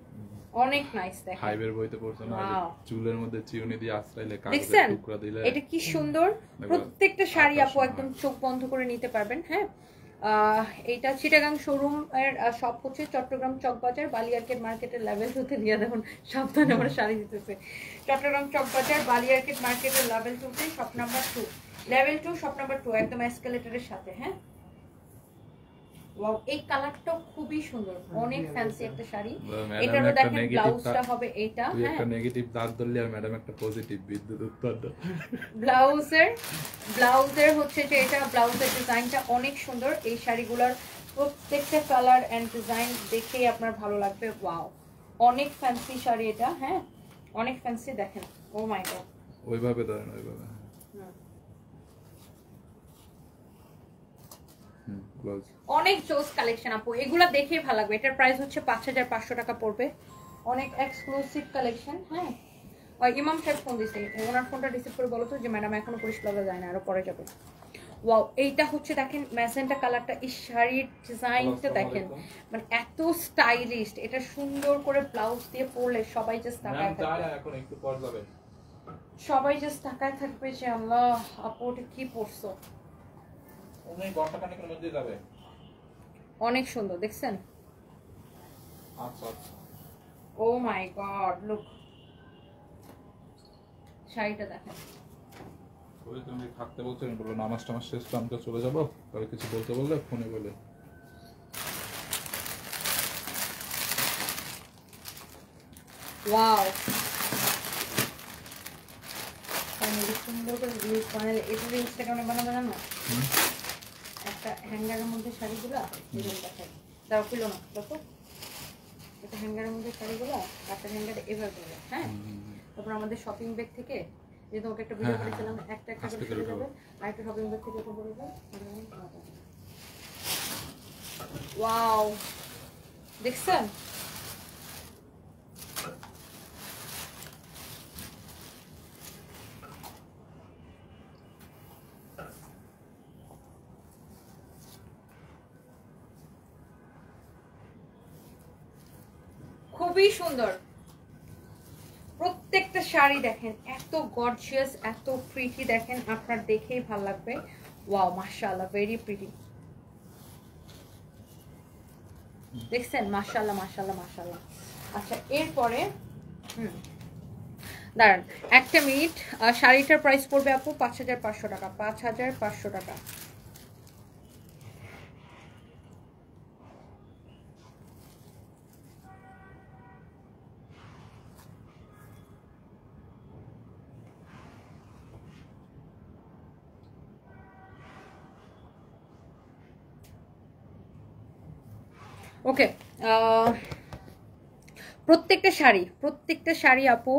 অনেক নাইস দেখেন। হাইওয়ের বইতে পড়ছো না, Wow. চুলের মধ্যে চিউনি দিয়ে আশ্রাইলে দেখছেন কাগজের টুকরা দিলে। এটা কি সুন্দর। প্রত্যেকটা শাড়ি আপু একদম চোখ বন্ধ করে নিতে পারবেন। হ্যাঁ, এইটা চিটাগাং শোরুম এর শপ হচ্ছে চট্টগ্রাম চকবাজার বালিয়ারকেট মার্কেটের লেভেল 2 তে দিয়ে দেখুন সাবধানে আমরা শাড়ি দিতেছে। চট্টগ্রাম চকবাজার বালিয়ারকেট মার্কেটের লেভেল 2 তে shop number 2, level 2 shop number 2, একদম এসকেলেটরের সাথে। হ্যাঁ, ওয়াও, এই কালারটা খুবই সুন্দর, অনেক ফ্যান্সি একটা শাড়ি। এটারও দেখেন ব্লাউজটা হবে এইটা। তুই হ্যাঁ, একটা নেগেটিভ দাগ ধরলি আর ম্যাডাম একটা পজিটিভ বিদ্যুৎ উৎপাদন। ব্লাউজের হচ্ছে যে এটা ব্লাউজের ডিজাইনটা অনেক সুন্দর। এই শাড়িগুলোর প্রত্যেকটা কালার এন্ড ডিজাইন দেখেই আপনার ভালো লাগবে। ওয়াও, অনেক ফ্যান্সি শাড়ি এটা। হ্যাঁ, অনেক ফ্যান্সি। দেখেন, ও মাই গড, ওইভাবে ধরেন, ওইভাবে। ব্লাউজ অনেক জোস কালেকশন আপু, এগুলা দেখেই ভালো লাগবে। এটার প্রাইস হচ্ছে 5500 টাকা পড়বে। অনেক এক্সক্লুসিভ কালেকশন। হ্যাঁ, ওই ইমাম সাহেব ফোন দিছে, ওনার ফোনটা রিসিভ করে বলো তো যে ম্যাডাম এখনো পরিষ্কার যায় না, আরো পরে যাবে। ওয়াও, এইটা হচ্ছে দেখেন ম্যাজেন্টা কালারটা। এই শাড়ির ডিজাইনটা দেখেন, মানে এত স্টাইলিশ। এটা সুন্দর করে ব্লাউজ দিয়ে পরলে সবাই জাস্ট তাকায় থাকবে। এখন একটু পর যাবে, সবাই জাস্ট তাকায় থাকবে যে আল্লাহ আপু ওটা কি পরছো। অনেক ঘন্টাখানেকের মধ্যে যাবে। অনেক সুন্দর, দেখছেন? আচ্ছা আচ্ছা, ও মাই গড, লুক, শাড়িটা দেখেন। ওই তুমি থাকতে বলছো, আমি বললো নামাজ টামাজ শেষ তো আমি তো চলে যাবো, তাহলে কিছু বলতে বললে ফোনে বলে। ওয়াও, ফাইনালি সুন্দর করে রিলস বানালে। এটা ইনস্টাগ্রামে বানাবে জানো? একটা হ্যাঙ্গারের মধ্যে শাড়িগুলা এরকম দেখায়। দাও খুলো না, দেখো এটা হ্যাঙ্গারের মধ্যে শাড়িগুলা কাটার হ্যাঙ্গারে এভাবে করবে। হ্যাঁ, তারপর আমাদের শপিং ব্যাগ থেকে যে তোমাকে একটা ভিডিও করেছিলাম, একটা একটা করে সরে যাবে, আর একটা শপিং ব্যাগ থেকে এটা বলবে। ওয়াও, দেখছেন? খুবই সুন্দর প্রত্যেকটা শাড়ি। দেখেন এত গর্জিয়াস, এত প্রিটি। দেখেন আপনার দেখেই ভালো লাগবে। ওয়াও, মাশাআল্লাহ, ভেরি প্রিটি। দেখছেন? মাশাআল্লাহ মাশাআল্লাহ মাশাআল্লাহ। আচ্ছা, এরপরে দাঁড়ান একটা মিনিট। শাড়িটার প্রাইস পড়বে আপু 5500 টাকা। 5500 টাকা। ওকে, প্রত্যেকটা শাড়ি আপু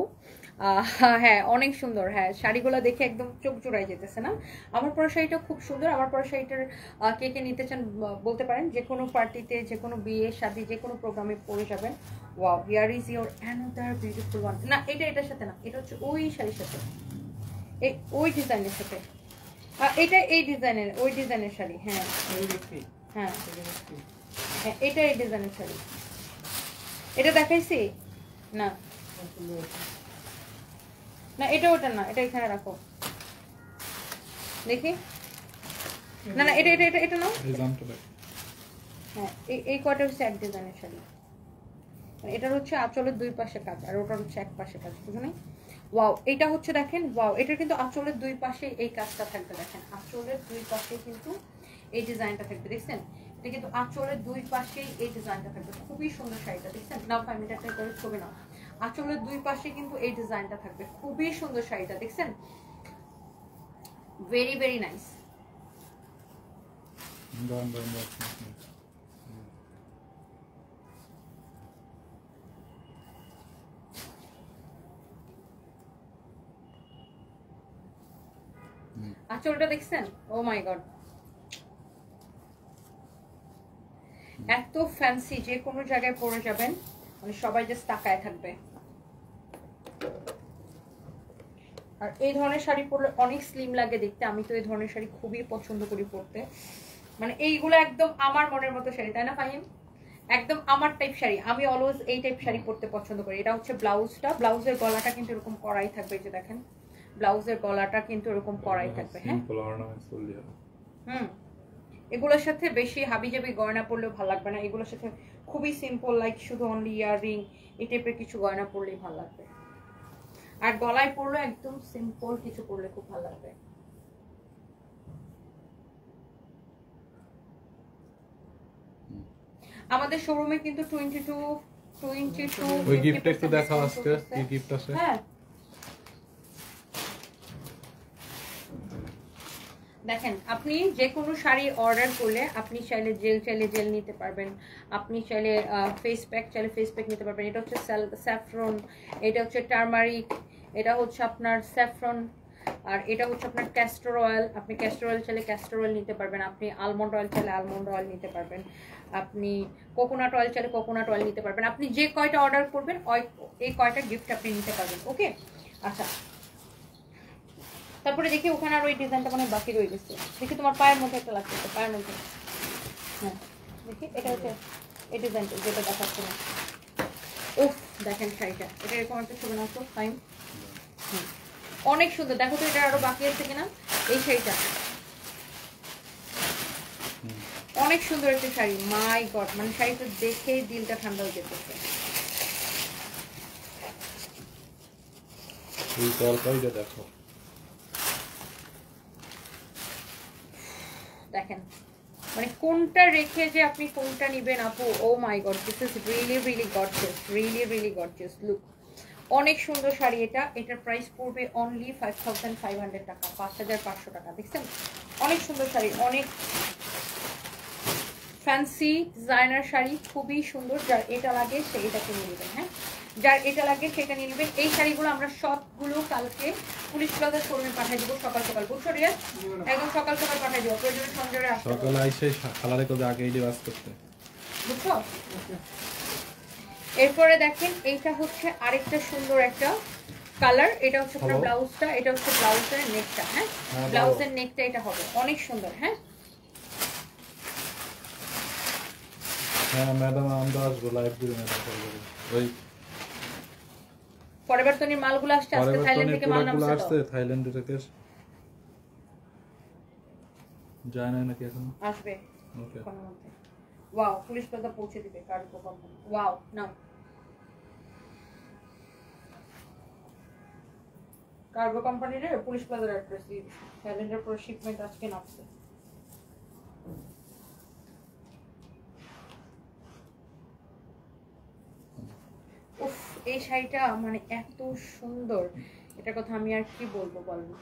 হ্যাঁ অনেক সুন্দর। হ্যাঁ, শাড়িগুলো দেখে একদম চোখ জোড়ায় যেতেছে না? আমার পরা শাড়িটা খুব সুন্দর। আমার পরা শাড়িটার কে কে নিতে চান বলতে পারেন। যে কোনো পার্টিতে, যে কোনো বিয়ে শাদী, যে কোনো প্রোগ্রামে পরে যাবেন। Wow, here is your another beautiful one. না, এটার সাথে না, এটা হচ্ছে ওই শাড়ির সাথে, ওই ডিজাইনের সাথে। এটা এই ডিজাইনের, ওই ডিজাইনের শাড়ি। হ্যাঁ হ্যাঁ হ্যাঁ, এটা এই ডিজাইনের শাড়ি। এটা দেখাইছি না? না, এটা ওটা না, এটা এখানে রাখো দেখি। না না, এটা এটা এটা এটা নাও। হ্যাঁ, এই কয়টা হচ্ছে এক ডিজাইনের শাড়ি। এটার হচ্ছে আঁচলের দুই পাশে কাজ, আর ওটার হচ্ছে এক পাশে কাজ, বুঝো নাই? ওয়াও, এটা হচ্ছে দেখেন, ওয়াও, এটার কিন্তু আঁচলের দুই পাশে এই কাজটা থাকবে। দেখেন আঁচলের দুই পাশে কিন্তু এই ডিজাইনটা থাকবে, দেখছেন? এটা কিন্তু আঁচলের দুই পাশেই এই ডিজাইনটা থাকবে। খুবই সুন্দর শাড়িটা, দেখছেন? নাও 5 মিনিট একটা করে ছবি নাও। আঁচলের দুই পাশে কিন্তু এই ডিজাইনটা থাকবে। খুবই সুন্দর শাড়িটা, দেখছেন? Very very nice. আঁচলটা দেখছেন? ও মাই গড, এত ফ্যান্সি, যে কোনো জায়গায় পরে যাবেন মানে সবাই জাস্ট তাকায় থাকবে। আর এই ধরনের শাড়ি পরলে অনেক স্লিম লাগে দেখতে, আমি তো এই ধরনের শাড়ি খুবই পছন্দ করি পরতে, মানে এইগুলো একদম আমার মনের মতো শাড়ি, তাই না ফাহিম? একদম আমার টাইপ শাড়ি, আমি অলওয়েজ এই টাইপ শাড়ি পরতে পছন্দ করি। এটা হচ্ছে ব্লাউজটা, ব্লাউজের গলাটা কিন্তু এরকম করাই থাকবে, এই যে দেখেন ব্লাউজের গলাটা কিন্তু এরকম করাই থাকবে। হ্যাঁ এগুলোর সাথে বেশি হাবিজাবি গয়না পরলেও ভালো লাগবে না, এগুলোর সাথে খুবই সিম্পল, লাইক শুধু অনলি ইয়াররিং এই টাইপের কিছু গয়না পরলেই ভালো লাগবে। আর গলায় পরলে একদম সিম্পল কিছু পরলে খুব ভালো লাগবে। আমাদের শোরুমে কিন্তু 22 ওই গিফট একটু দেখাও আজকে, কি গিফট আছে? হ্যাঁ দেখেন, আপনি যে কোনো শাড়ি অর্ডার করলে আপনি চাইলে জেল নিতে পারবেন, আপনি চাইলে ফেস প্যাক নিতে পারবেন। এটা হচ্ছে স্যাফরন, এটা হচ্ছে টারমারিক, এটা হচ্ছে আপনার স্যাফরন, আর এটা হচ্ছে আপনার ক্যাস্টর অয়েল। আপনি ক্যাস্টর অয়েল চাইলে ক্যাস্টর অয়েল নিতে পারবেন, আপনি আলমন্ড অয়েল চাইলে আলমন্ড অয়েল নিতে পারবেন, আপনি কোকোনাট অয়েল চাইলে কোকোনাট অয়েল নিতে পারবেন। আপনি যে কয়টা অর্ডার করবেন এই কয়টা গিফট আপনি নিতে পারবেন। ওকে আচ্ছা, তারপরে দেখি ওখানে আর ওই ডিজাইনটা মানে বাকি রয়ে গেছে, দেখি তোমার পায়ের মধ্যে একটা লাগছে, পায়ের মধ্যে। হ্যাঁ দেখি, এটা হচ্ছে এই ডিজাইনটা যেটা দেখাচ্ছে না। উফ দেখেন শাড়িটা, এটা এরকম একটা ছবি না তো ফাইন, অনেক সুন্দর। দেখো তো এটা আরো বাকি আছে কিনা। এই শাড়িটা অনেক সুন্দর একটা শাড়ি, মাই গড, মানে শাড়িটা দেখেই দিলটা ঠান্ডা হয়ে যেতেছে। দেখো দেখেন মানে কোনটা রেখে যে আপনি কোনটা নিবেন আপু। Oh my god, this is really gorgeous, really gorgeous look. অনেক সুন্দর শাড়ি এটা, এটার প্রাইস পড়বে অনলি 5500 টাকা, 5500 টাকা। দেখছেন অনেক সুন্দর শাড়ি, অনেক ফ্যান্সি ডিজাইনার শাড়ি, খুবই সুন্দর। যার এটা লাগে সে এটা কিনে নেবেন। হ্যাঁ যার এটা লাগে সেটা নিয়ে নেবেন। এই শাড়িগুলো আমরা সবগুলো কালকে পুলিশ প্লাজার শোরুমে পাঠিয়ে দেবো সকাল সকাল, বুঝছো রিয়াজ? একদম সকাল সকাল পাঠিয়ে দেবো, প্রয়োজনে সঞ্জয়ে আসতে সকালে আইসে খালারে কবে আগে এই ওয়াজ করতে, বুঝছো? এরপরে দেখেন এইটা হচ্ছে আরেকটা সুন্দর একটা কালার, এটা হচ্ছে আপনার ব্লাউজটা, এটা হচ্ছে ব্লাউজের নেকটা। হ্যাঁ ব্লাউজের নেকটা এটা হবে অনেক সুন্দর। হ্যাঁ হ্যাঁ ম্যাডাম আমরা আসবো লাইভ দিবেন ওই পরিবর্তনের মালগুলো আসছে, আজকে থাইল্যান্ড থেকে মাল নামছে, আসছে থাইল্যান্ড থেকে যায় না নাকি এখন আসবে। ওকে ওয়াও, পুলিশ প্লাজা পৌঁছে দিবে কার্গো কোম্পানি। ওয়াও নাও, কার্গো কোম্পানির পুলিশ প্লাজার অ্যাড্রেস দিয়ে দিচ্ছি। থাইল্যান্ডের পুরো শিপমেন্ট আজকে নামছে। উফ এই শাড়িটা মানে এত সুন্দর, এটার কথা আমি আর কি বলবো বলবো,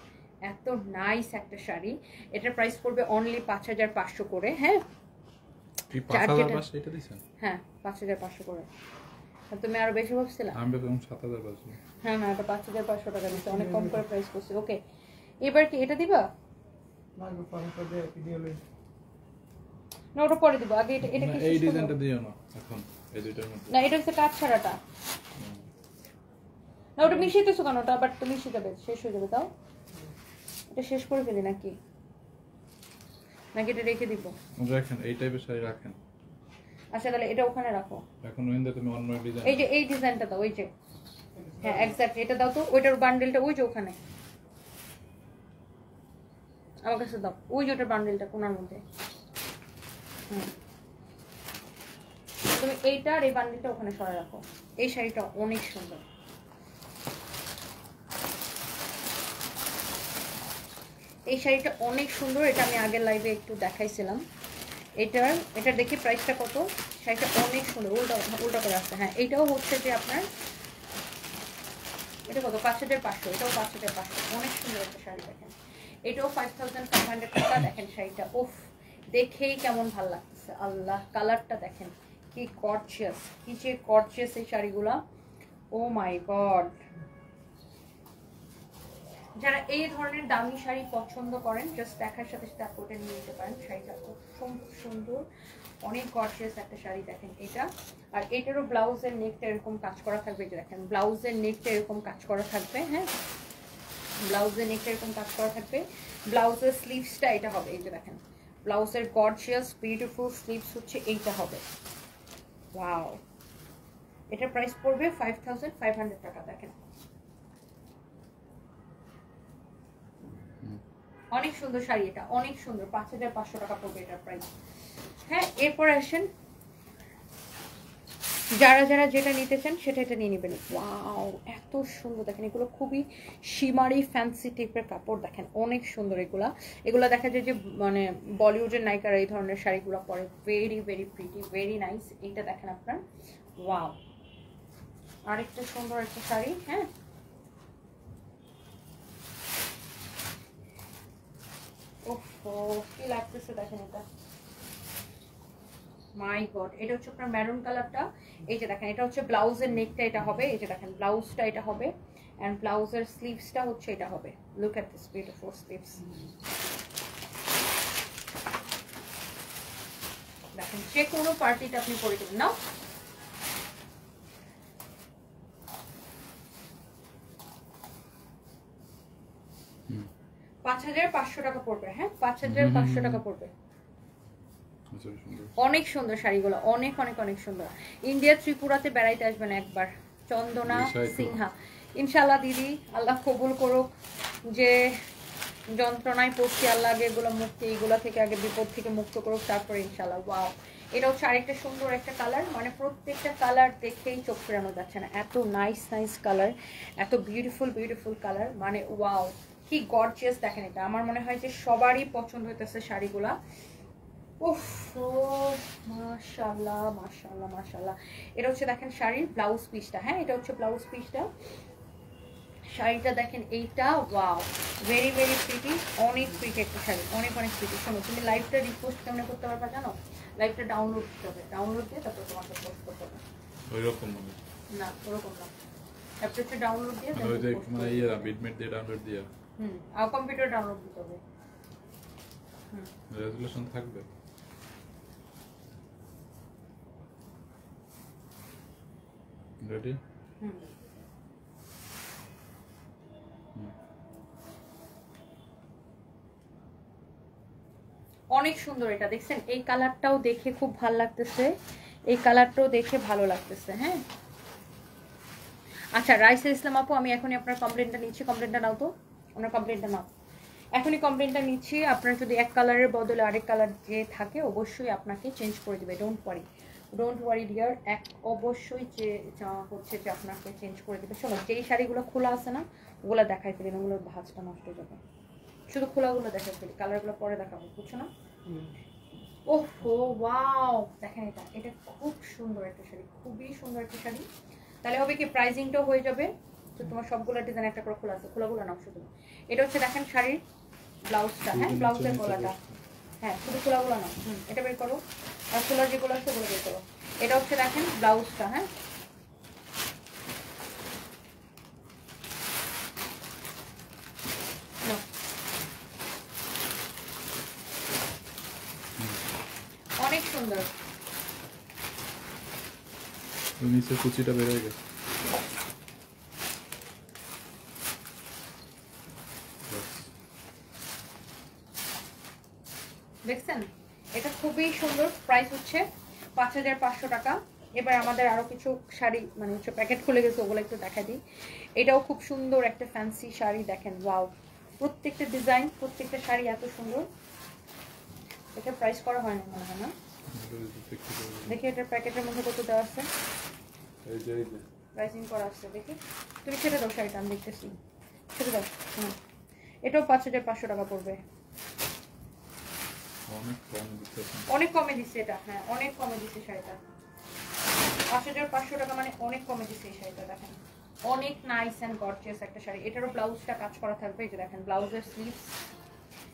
এত নাইস একটা শাড়ি। এটার প্রাইস পড়বে অনলি 5500 করে। হ্যাঁ কি 5500 এটা দিছেন? হ্যাঁ 5500 করে। তুমি আরো বেশি ভাবছিলা? আমি বেশি 7000 বলছি। হ্যাঁ না, এটা 5500 টাকা দিচ্ছে, অনেক কম করে প্রাইস করছে। ওকে এবার কি এটা দিবা না? পরে তো দে ভিডিও লই না, ওটা পরে দিব, আগে এটা কি এই ডিজাইনটা দিও না এখন, এই দুইটার মধ্যে না, এটা হচ্ছে কাজ ছাড়াটা না, ওটা মিশাইতেছো কেন? ওটা আবার তুমি মিশে যাবে, শেষ হয়ে যাবে। তাও এটা শেষ করে ফেলি নাকি এটা রেখে দিব? রাখেন, এই টাইপের শাড়ি রাখেন। আচ্ছা তাহলে এটা ওখানে রাখো। এখন ওইন্দা তুমি অন্য ডিজাইন, এই যে এই ডিজাইনটা দাও, ওই যে হ্যাঁ এক্স্যাক্টলি এটা দাও তো, ওইটার বান্ডেলটা ওই যে ওখানে আমার কাছে দাও, ওই যে ওটার বান্ডেলটা কোনার মধ্যে। তুমি এইটা আর এই বান্ডেলটা ওখানে সরাই রাখো। এই শাড়িটা অনেক সুন্দর, এই শাড়িটা অনেক সুন্দর। এটা আমি আগের লাইভে একটু দেখাইছিলাম। এটার দেখি প্রাইসটা কত। শাড়িটা অনেক সুন্দর, উল্টা করে আসছে। হ্যাঁ এইটাও হচ্ছে যে আপনার এটা কত 5500, এটাও 5500, অনেক সুন্দর একটা শাড়ি। দেখেন এটাও 5500 টাকা। দেখেন শাড়িটা উফ দেখেই কেমন ভালো লাগতেছে, আল্লাহ কালারটা দেখেন কি গর্জিয়াস, কি যে গর্জিয়াস এই শাড়িগুলা। ও মাই গড যারা এই ধরনের দামি শাড়ি পছন্দ করেন জাস্ট দেখার সাথে সাথে আপনি ওটা নিয়ে নিতে পারেন। শাড়িটা খুব সুন্দর, অনেক গর্জিয়াস একটা শাড়ি দেখেন এটা। আর এটারও ব্লাউজের নেকটা এরকম কাজ করা থাকবে, যে দেখেন ব্লাউজের নেকটা এরকম কাজ করা থাকবে। হ্যাঁ, ব্লাউজের নেকটা এরকম কাজ করা থাকবে। ব্লাউজের স্লিভসটা এটা হবে, এই যে দেখেন ব্লাউজের গর্জিয়াস বিউটিফুল স্লিভস হচ্ছে এইটা হবে। ওয়াও, এটা প্রাইস পড়বে 5500 টাকা। দেখেন অনেক সুন্দর শাড়ি, এটা অনেক সুন্দর, 5500 টাকা পড়বে এটার প্রাইস। হ্যাঁ, এরপর আসেন যারা যারা যেটা নিতে চান সেটা এটা নিয়ে নেবেন। ওয়াও, এত সুন্দর দেখেন, এগুলো খুবই শিমারি ফ্যান্সি টাইপের কাপড়। দেখেন অনেক সুন্দর এগুলা দেখা যায় যে মানে বলিউডের নায়িকারা এই ধরনের শাড়িগুলো পরে। Very very pretty, very nice. এইটা দেখেন আপনার, ওয়াও, আরেকটা সুন্দর একটা শাড়ি। হ্যাঁ, ওহো কি লাগতেছে দেখেন এটা, মাই গড। এটা হচ্ছে আপনার মেরুন কালারটা। এই যে দেখেন এটা হচ্ছে ব্লাউজের নেকটা এটা হবে, এই যে দেখেন ব্লাউজটা এটা হবে, এন্ড ব্লাউজের স্লিভসটা হচ্ছে এটা হবে। Look at this beautiful sleeves. দেখেন যে কোনো পার্টিতে আপনি পরে দেবেন না। $5500 টাকা পড়বে। হ্যাঁ, 5500 টাকা পড়বে। অনেক সুন্দর শাড়িগুলো, অনেক অনেক অনেক সুন্দর। ইন্ডিয়া ত্রিপুরাতে বেড়াইতে আসবেন একবার, চন্দনা সিনহা। ইনশাল্লাহ দিদি, আল্লাহ কবুল করুক। যে যন্ত্রণায় পড়ছি, আল্লাহ আগে এগুলো মুক্তি, এইগুলো থেকে আগে বিপদ থেকে মুক্ত করুক, তারপরে ইনশাল্লাহ। ওয়াও, এটা হচ্ছে আরেকটা সুন্দর একটা কালার, মানে প্রত্যেকটা কালার দেখেই চোখ ফেরানো যাচ্ছে না, এত নাইস নাইস কালার, এত বিউটিফুল বিউটিফুল কালার, মানে ওয়াও কি গর্জিয়াস। দেখেন এটা আমার মনে হয় যে সবারই পছন্দ হইতেছে শাড়িগুলা। উফ, মাশাআল্লাহ মাশাআল্লাহ মাশাআল্লাহ। এটা হচ্ছে দেখেন শাড়ির ব্লাউজ পিসটা। হ্যাঁ, এটা হচ্ছে ব্লাউজ পিসটা। শাড়িটা দেখেন এইটা, ওয়াও, ভেরি ভেরি প্রিটি, অনেক প্রিটি একটা শাড়ি, অনেক অনেক প্রিটি। শোনো, তুমি লাইভটা রিপোস্ট কেমন করতে পারবা জানো? লাইভটা ডাউনলোড করতে হবে, ডাউনলোড দিয়ে তারপর তোমাকে পোস্ট করতে হবে। ওইরকম মানে না, ওরকম না, অ্যাপটা হচ্ছে ডাউনলোড দিয়ে ওই যে মানে ইয়া বিটমেট দিয়ে ডাউনলোড দিয়া আর কম্পিউটার ডাউনলোড দিতে হবে। রেজুলেশন থাকবে। রেডি? অনেক সুন্দর এটা, দেখছেন এই কালারটাও দেখে খুব ভালো লাগতেছে, এই কালারটাও দেখে ভালো লাগতেছে। হ্যাঁ, আচ্ছা রাইসা ইসলাম আপু, আমি এখনই আপনার কমপ্লেনটা নিচ্ছি। কমপ্লেনটা নাও তো, আপনার কমপ্লেনটা নাও, এখনই কমপ্লেনটা নিচ্ছি। আপনার যদি এক কালারের বদলে আরেক কালার যে থাকে অবশ্যই আপনাকে চেঞ্জ করে দেবে। ডোন্ট ওয়ারি ডিয়ার, অবশ্যই হচ্ছে যে আপনাকে চেঞ্জ করে দেবে। শোনো, যেই শাড়িগুলো খোলা আছে না ওগুলো দেখাই ফেলি, ওগুলোর ভাঁজটা নষ্ট হয়ে যাবে। শুধু খোলাগুলো দেখাই ফেলি, কালারগুলো পরে দেখাবো, বুঝছো না? ওহো ওয়াও, দেখেন এটা, এটা খুব সুন্দর একটা শাড়ি, খুবই সুন্দর একটা শাড়ি। তাহলে হবে কি, প্রাইজিংটাও হয়ে যাবে। তো তোমার সবগুলো ডিজাইন একটা করে খোলা আছে, খোলাগুলো নাও শুধু। এটা হচ্ছে দেখেন শাড়ির ব্লাউজটা। হ্যাঁ, ব্লাউজের গলাটা। হ্যাঁ, শুধু খোলাগুলো নাও। এটা বের করো, আর খোলা যেগুলো আছে সেগুলো বের করো। এটা হচ্ছে দেখেন ব্লাউজটা। হ্যাঁ, অনেক সুন্দর। নিচে কুচিটা বের হয়ে গেছে। দেখছেন, এটা খুবই সুন্দর। প্রাইস হচ্ছে 5500 টাকা। এবার আমাদের আরো কিছু শাড়ি মানে হচ্ছে প্যাকেট খুলে গেছে, ওগুলো একটু দেখা দিই। এটাও খুব সুন্দর একটা ফ্যান্সি শাড়ি, দেখেন ওয়াও, প্রত্যেকটা ডিজাইন, প্রত্যেকটা শাড়ি এত সুন্দর। এটা প্রাইস করা হয় না মনে হয় না, দেখি এটার প্যাকেটের মধ্যে কত দেওয়া আছে, এই যে প্রাইসিং করা আছে দেখি। তুমি ছেড়ে দাও শাড়িটা, আমি দেখতেছি, ছেড়ে দাও। এটাও 5500 টাকা পড়বে। অনেক কমে দিচ্ছে এটা। হ্যাঁ, অনেক কমে দিচ্ছে শাড়িটা, 5500 টাকা মানে অনেক কমে দিচ্ছে এই শাড়িটা। দেখেন অনেক নাইস এন্ড গর্জিয়াস একটা শাড়ি। এটারও ব্লাউজটা কাজ করা থাকবে, এই যে দেখেন ব্লাউজের স্লিভস,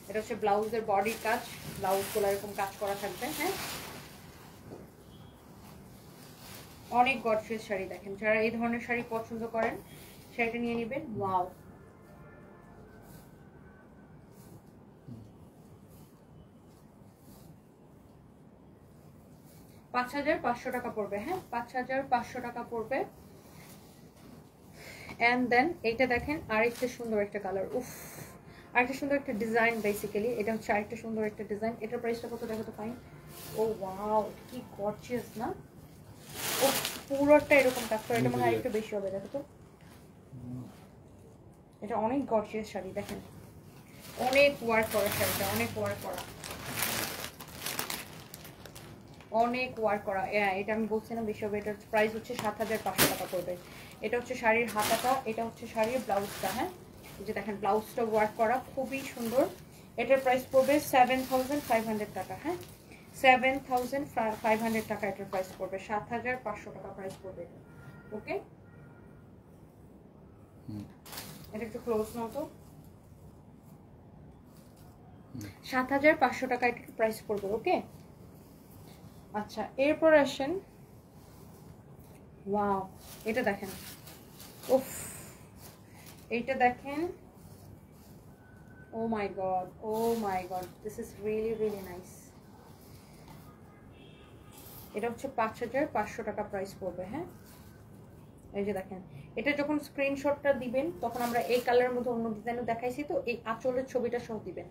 এটা হচ্ছে ব্লাউজের বডির কাজ, ব্লাউজগুলো এরকম কাজ করা থাকবে। হ্যাঁ, অনেক গর্জিয়াস শাড়ি। দেখেন যারা এই ধরনের শাড়ি পছন্দ করেন শাড়িটা নিয়ে নেবেন। ওয়াও, 5500 টাকা পড়বে। হ্যাঁ 5500 টাকা পড়বে। এন্ড দেন এইটা দেখেন আরেকটা সুন্দর একটা কালার, উফ আরেকটা সুন্দর একটা ডিজাইন। বেসিক্যালি এটা হচ্ছে আরেকটা সুন্দর একটা ডিজাইন। এটার প্রাইসটা কত দেখো তো ফাইন। ও ওয়াও কি গর্জিয়াস না, ও পুরোটা এরকম কাজ করে। এটা মনে হয় একটু বেশি হবে, দেখো তো এটা অনেক গর্জিয়াস শাড়ি। দেখেন অনেক ওয়ার্ক করা শাড়িটা, অনেক ওয়ার্ক করা, অনেক ওয়ার্ক করা। এটা আমি বলছি না বেশি হবে। এটার প্রাইস হচ্ছে 7500 টাকা পড়বে। এটা হচ্ছে শাড়ির হাতাটা, এটা হচ্ছে শাড়ির ব্লাউজটা। হ্যাঁ এই যে দেখেন ব্লাউজটা ওয়ার্ক করা খুবই সুন্দর। এটার প্রাইস পড়বে 7500 টাকা। হ্যাঁ 7500 টাকা এটার প্রাইস পড়বে। 7500 টাকা প্রাইস পড়বে। ওকে এটা একটু ক্লোজ নাও তো। 7500 টাকা এটার প্রাইস পড়বে। ওকে আচ্ছা এরপর আসেন, ওয়াও এটা দেখেন, উফ এইটা দেখেন, oh my god, oh my god, this is really really nice. এটা হচ্ছে 5500 টাকা প্রাইস পড়বে। হ্যাঁ এই যে দেখেন, এটা যখন স্ক্রিনশটটা দিবেন তখন আমরা এই কালারের মধ্যে অন্য ডিজাইনও দেখাইছি, তো এই আঁচলের ছবিটা সহ দিবেন,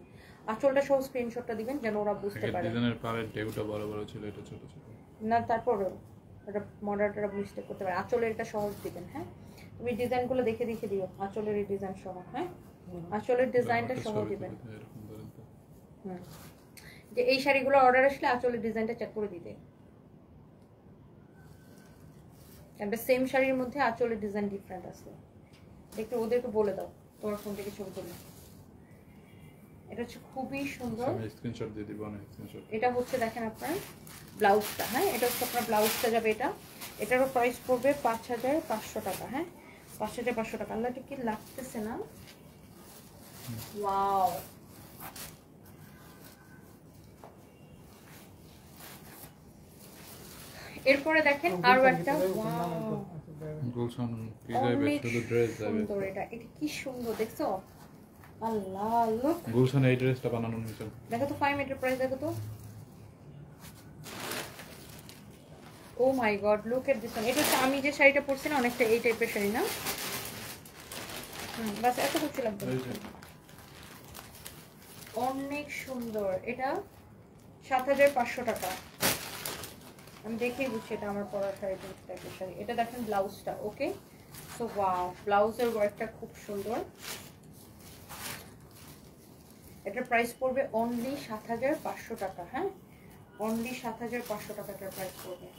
আঁচলটা সহ স্ক্রিনশটটা দিবেন যেন ওরা বুঝতে পারে। ডিজাইনের পাড়ের ঢেউটা বড় বড় ছিল, এটা ছোট ছোট না তারপরেও এটা মডারেটরা মিস্টেক করতে পারে। আঁচলের এটা সহজ দিবেন। হ্যাঁ তুমি ডিজাইনগুলো দেখে দেখে দিও, আঁচলের এই ডিজাইন সহ। হ্যাঁ আঁচলের ডিজাইনটা সহ দিবেন। যে এই শাড়িগুলো অর্ডার আসলে আঁচলের ডিজাইনটা চেক করে দিতে, কারণ সেম শাড়ির মধ্যে আঁচলের ডিজাইন ডিফারেন্ট আছে। একটু ওদেরকে বলে দাও তোমার ফোন থেকে ছবি তুলে। এটা হচ্ছে খুবই সুন্দর, আমি স্ক্রিনশট দিয়ে দিব না স্ক্রিনশট। এটা হচ্ছে দেখেন আপনার ব্লাউজটা। হ্যাঁ এটা হচ্ছে আপনার ব্লাউজটা যাবে এটা। এটারও প্রাইস পড়বে 5500 টাকা। হ্যাঁ 5500 টাকা। আল্লাহটা কি লাগতেছে না, ওয়াও এরপরে দেখেন আরো একটা, ওয়াও গুলশান কি যাবে, শুধু ড্রেস যাবে। সুন্দর এটা, এটা কি সুন্দর দেখছো, আল্লাহ লুক। গুলশান এই ড্রেসটা বানানো হয়েছে, দেখো তো 5 মিটার প্রাইস দেখো তো। Oh my god look at this one. এটা হচ্ছে আমি যে শাড়িটা পরছি না অনেকটা এই টাইপের শাড়ি না। বাস এত কিছু লাগবে, অনেক সুন্দর। এটা 7500 টাকা। আমি দেখেই বুঝছি এটা আমার পরা শাড়ি টাইপের শাড়ি। এটা দেখেন ব্লাউজটা। ওকে সো ওয়াও ব্লাউজের ওয়ার্কটা খুব সুন্দর। এটার প্রাইস পড়বে অনলি 7500 টাকা। হ্যাঁ অনলি 7500 টাকা এটার প্রাইস পড়বে।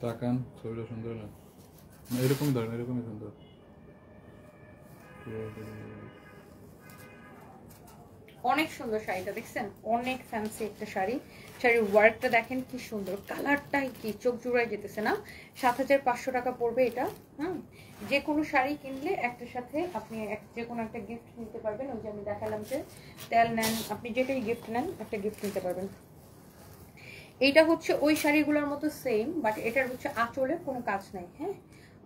তাকান ছবিটা সুন্দর না, এরকমই ধরেন, এরকমই সুন্দর। অনেক সুন্দর শাড়িটা দেখছেন, অনেক ফ্যান্সি একটা শাড়ি। শাড়ির ওয়ার্কটা দেখেন কি সুন্দর, কালারটাই কি চোখ জুড়াই যেতেছে না। 7500 টাকা পড়বে এটা। যে কোনো শাড়ি কিনলে একটার সাথে আপনি যে কোনো একটা গিফট নিতে পারবেন। ওই যে আমি দেখালাম যে তেল নেন, আপনি যেটাই গিফট নেন একটা গিফট নিতে পারবেন। এইটা হচ্ছে ওই শাড়িগুলোর মতো সেম, বাট এটার হচ্ছে আঁচলে কোনো কাজ নাই। হ্যাঁ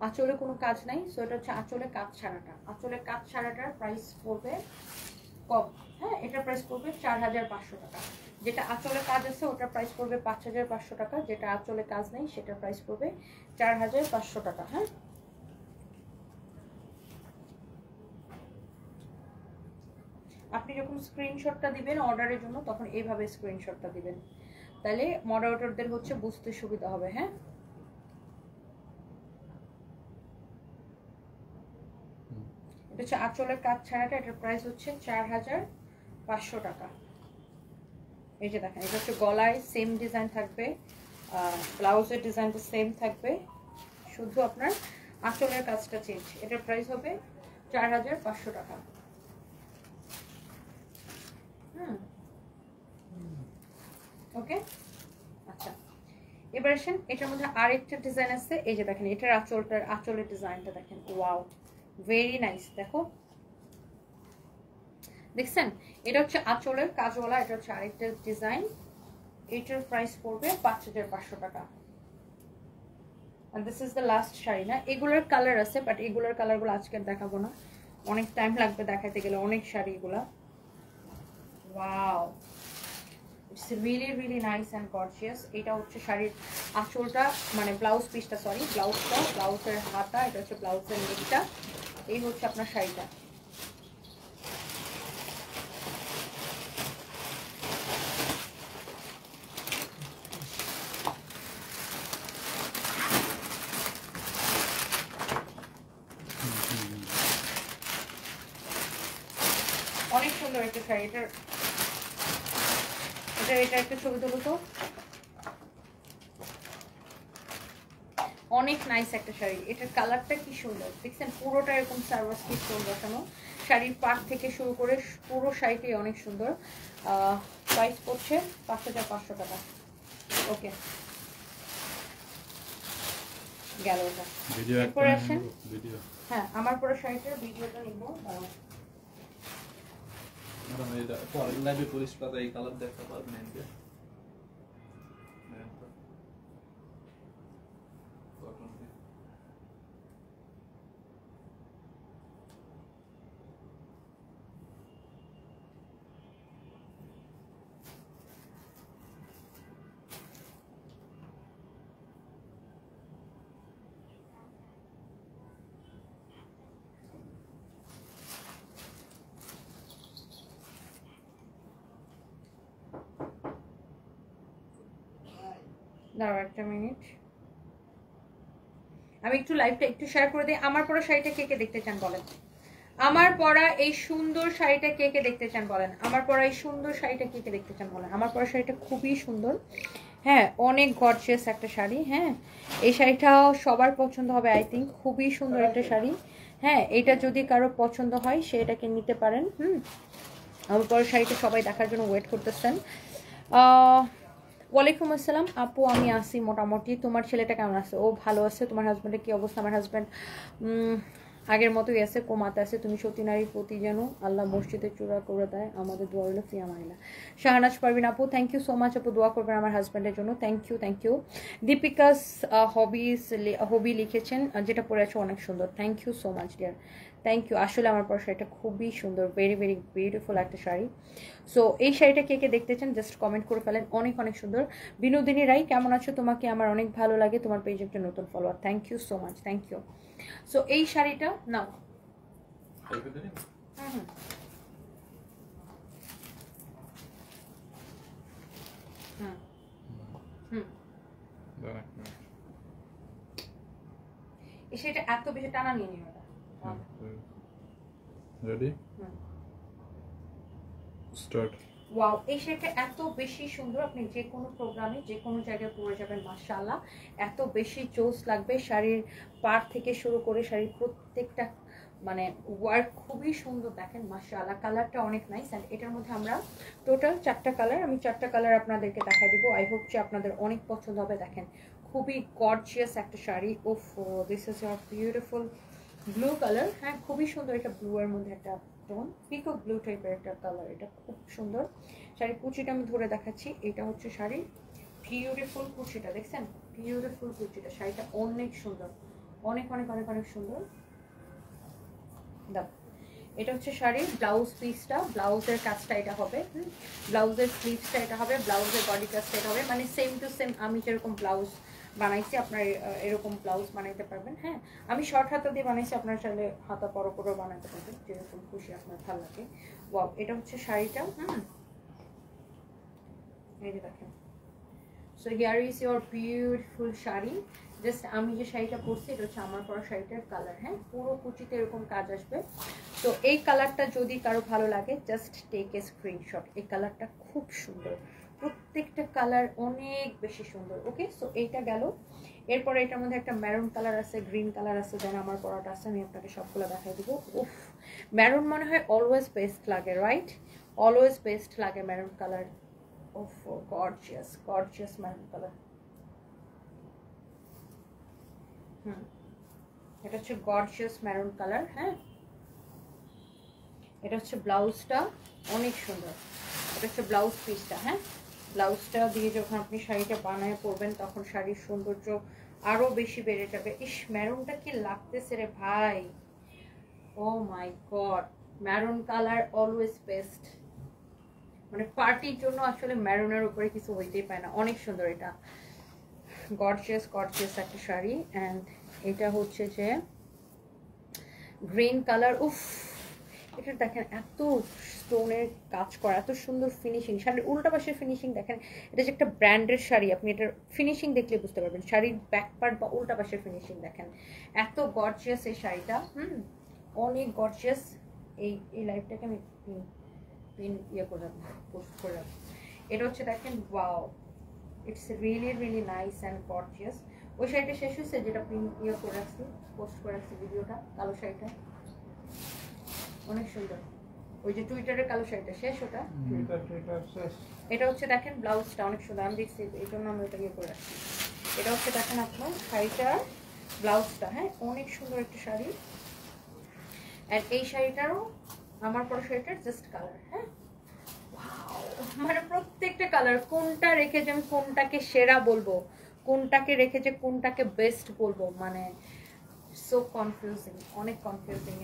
আঁচলে কোনো কাজ নাই, সো এটা হচ্ছে আঁচলে কাজ ছাড়াটা। আঁচলে কাজ ছাড়াটার প্রাইস পড়বে কম। হ্যাঁ এটার প্রাইস পড়বে 4500 টাকা। যেটা আঁচলে কাজ আছে ওটার প্রাইস পড়বে 5500 টাকা। যেটা আঁচলে কাজ নেই সেটার প্রাইস পড়বে 4500 টাকা। হ্যাঁ আপনি যখন স্ক্রিনশটটা দিবেন অর্ডারের জন্য তখন এইভাবে স্ক্রিনশটটা দিবেন, তাহলে মডারেটরদের হচ্ছে বুঝতে সুবিধা হবে। হ্যাঁ এটা হচ্ছে আঁচলের কাজ ছাড়াটা। এটার প্রাইস হচ্ছে 4500 টাকা। এই যে দেখেন এটা হচ্ছে গলায় সেম ডিজাইন থাকবে, ব্লাউজের ডিজাইনটা সেম থাকবে, শুধু আপনার আঁচলের কাজটা চেঞ্জ। এটার প্রাইস হবে 4500 টাকা। ওকে আচ্ছা এবার আসেন, এটার মধ্যে আরেকটা ডিজাইন আছে। এই যে দেখেন এটার আঁচলের ডিজাইনটা দেখেন, ওয়াও ভেরি নাইস। দেখো দেখছেন এটা হচ্ছে আঁচলের কাজওয়ালা। এটা হচ্ছে আরেকটা ডিজাইন। এটার প্রাইস পড়বে 5500 টাকা। and this is the last sari না। এগুলোর কালার আছে বাট এগুলোর কালারগুলো আজকে দেখাবো না, অনেক টাইম লাগবে দেখাতে গেলে, অনেক শাড়ি এগুলা। Wow, it's really really nice and gorgeous. এটা হচ্ছে শাড়ির আঁচলটা, মানে ব্লাউজ পিসটা, সরি ব্লাউজটা, ব্লাউজের হাতা, এটা হচ্ছে ব্লাউজের নেকটা। এই হচ্ছে আপনার শাড়িটা। অনেক সুন্দর একটা শাড়ি। এটা একটা ছবি তুলো তো। অনেক নাইস একটা শাড়ি। এটার কালারটা কি সুন্দর দেখছেন, পুরোটা এরকম সার্ভাস কি স্টোন বসানো, শাড়ির পাট থেকে শুরু করে পুরো শাড়িটাই অনেক সুন্দর। প্রাইস পড়ছে 5500 টাকা। ওকে, গেল ওটা। এরপরে আসেন, হ্যাঁ আমার পুরো শাড়িটার ভিডিওটা নিব। লাইভে পুলিশ পাতা এই কালার দেখতে পারবেন। দাঁড়াও একটা মিনিট, আমি একটু লাইভটা একটু শেয়ার করে দিই। আমার পরা শাড়িটা কে কে দেখতে চান বলেন? আমার পরা এই সুন্দর শাড়িটা কে কে দেখতে চান বলেন? আমার পরা এই সুন্দর শাড়িটা কে কে দেখতে চান বলেন? আমার পরা শাড়িটা খুবই সুন্দর, হ্যাঁ অনেক গর্জিয়াস একটা শাড়ি। হ্যাঁ এই শাড়িটাও সবার পছন্দ হবে আই থিঙ্ক, খুবই সুন্দর একটা শাড়ি। হ্যাঁ এটা যদি কারো পছন্দ হয় সে এটাকে নিতে পারেন। আমার পরা শাড়িটা সবাই দেখার জন্য ওয়েট করতেছেন। ওয়ালাইকুম আসসালাম আপু, আমি আসি মোটামুটি। তোমার ছেলেটা কেমন আছে? ও ভালো আছে। তোমার হাজব্যান্ডের কি অবস্থা? আমার হাজব্যান্ড আগের মতোই আছে, কোমাতে আছে। তুমি সতী নারীর প্রতি যেন আল্লাহ মসজিদে চূড়া করে দেয়, আমাদের দোয়া হলো ফিয়া মাইলা। শাহনাজ পারভিন আপু, থ্যাংক ইউ সো মাচ আপু, দোয়া করবেন আমার হাজব্যান্ডের জন্য। Thank you thank you. Deepika's hobby লিখেছেন, যেটা পরে আছে অনেক সুন্দর। Thank you so much dear, thank you. আসলে আমার পরা শাড়িটা খুবই সুন্দর, ভেরি ভেরি বিউটিফুল একটা শাড়ি। সো এই শাড়িটা কে কে দেখতে চান জাস্ট কমেন্ট করে ফেলেন। অনেক অনেক সুন্দর। বিনোদিনী রাই, কেমন আছো? তোমাকে আমার অনেক ভালো লাগে, তোমার পেজে একটা নতুন follower. Thank you so much, thank you. So এই শাড়িটা নাও। এই শাড়িটা এত বেশি টানা নিয়ে নিও না। Ready start. ওয়াও, এই শাড়িটা এত বেশি সুন্দর, আপনি যে কোনো প্রোগ্রামে যে কোনো জায়গায় পরে যাবেন মাশাআল্লাহ, এত বেশি জোস লাগবে। শাড়ির পাড় থেকে শুরু করে শাড়ির প্রত্যেকটা মানে ওয়ার্ক খুবই সুন্দর, দেখেন মাশাআল্লাহ। কালারটা অনেক নাইস। অ্যান্ড এটার মধ্যে আমরা টোটাল 4টা কালার, আমি 4টা কালার আপনাদেরকে দেখাই দিব। আই হোপ যে আপনাদের অনেক পছন্দ হবে। দেখেন খুবই গর্জিয়াস একটা শাড়ি। ওফ, this is your beautiful blue colour. হ্যাঁ খুবই সুন্দর, এটা ব্লু এর মধ্যে একটা টোন, পিকক ব্লু টাইপের একটা কালার, এটা খুব সুন্দর। শাড়ির কুচিটা আমি ধরে দেখাচ্ছি, এটা হচ্ছে শাড়ির বিউটিফুল কুচিটা, দেখছেন বিউটিফুল কুচিটা। শাড়িটা অনেক সুন্দর, অনেক অনেক অনেক অনেক সুন্দর। দাও, এটা হচ্ছে শাড়ির ব্লাউজ পিসটা, ব্লাউজের কাজটা এটা হবে, ব্লাউজের স্লিভসটা এটা হবে, ব্লাউজের বডি কাজটা এটা হবে, মানে সেম টু সেম আমি যেরকম ব্লাউজ বানাইছি আপনার এরকম ব্লাউজ বানাইতে পারবেন। হ্যাঁ আমি শর্ট হাতা দিয়ে বানাইছি, আপনার চাইলে হাতা বড় করেও বানাতে পারবেন, যেরকম খুশি আপনার ভালো লাগে। ওয়াও, এটা হচ্ছে শাড়িটা। এই যে দেখেন। So here is your beautiful sari. Just আমি যে শাড়িটা পরছি এটা হচ্ছে আমার পরা শাড়িটার কালার। হ্যাঁ পুরো কুচিতে এরকম কাজ আসবে। তো এই কালারটা যদি কারো ভালো লাগে জাস্ট টেক এ স্ক্রিনশট। এই কালারটা খুব সুন্দর, প্রত্যেকটা কালার অনেক বেশি সুন্দর। ওকে, সো এইটা গেল। এরপরে এটার মধ্যে একটা ম্যারুন কালার আছে, গ্রিন কালার আছে, দেন আমার পরাটা আছে, আমি আপনাকে সবগুলো দেখাই দেবো। উফ, ম্যারুন মনে হয় অলওয়েজ বেস্ট লাগে, রাইট? অলওয়েজ বেস্ট লাগে ম্যারুন কালার। ওফ, গর্জিয়াস গর্জিয়াস ম্যারুন কালার। এটা হচ্ছে গর্জিয়াস ম্যারুন কালার। হ্যাঁ এটা হচ্ছে ব্লাউজটা, অনেক সুন্দর। এটা হচ্ছে ব্লাউজ পিসটা। হ্যাঁ ব্লাউজটা দিয়ে যখন আপনি শাড়িটা বানায় পরবেন তখন শাড়ির সৌন্দর্য আরো বেশি বেড়ে যাবে। ইস, ম্যারুনটা কি লাগতেছে রে ভাই, oh my god, maroon colour always best. মানে পার্টির জন্য আসলে ম্যারুনের উপরে কিছু হইতেই পায় না, অনেক সুন্দর। এটা গর্জিয়াস গর্জিয়াস একটা শাড়ি। অ্যান্ড এটা হচ্ছে যে গ্রিন কালার। উফ, এটা দেখেন এত স্টোনের কাজ করা, এত সুন্দর ফিনিশিং। শাড়ির উল্টা পাশের ফিনিশিং দেখেন, এটা যে একটা ব্র্যান্ডের শাড়ি, আপনি এটার ফিনিশিং দেখলে বুঝতে পারবেন। শাড়ির ব্যাক পার্ট বা উল্টা পাশের ফিনিশিং দেখেন, এত গর্জিয়াস এই শাড়িটা। অনেক গর্জিয়াস। এই লাইফটাকে আমি পিন ইয়ে করে পোস্ট করে রাখবো। এটা হচ্ছে দেখেন, wow, it's really really nice and gorgeous. ওই শাড়িটা শেষ হয়েছে যেটা পিন ইয়ে করে রাখছি, পোস্ট করে রাখছি ভিডিওটা, কালো শাড়িটা অনেক সুন্দর। ওই যে টুইটারের কালো শাড়িটা শেষ, ওটা টুইটার শেষ। এটা হচ্ছে দেখেন ব্লাউজটা অনেক সুন্দর, আমি দেখছি এই জন্য আমি ওটা ইয়ে করে রাখছি। এটা হচ্ছে দেখেন আপনার শাড়িটার ব্লাউজটা, হ্যাঁ অনেক সুন্দর একটা শাড়ি। আর এই শাড়িটারও আমার পরে শাড়িটার জাস্ট কালার, হ্যাঁ মানে প্রত্যেকটা কালার, কোনটা রেখে যে আমি কোনটাকে সেরা বলবো, কোনটাকে রেখে যে কোনটাকে বেস্ট বলবো, মানে সো কনফিউজিং, অনেক কনফিউজিং।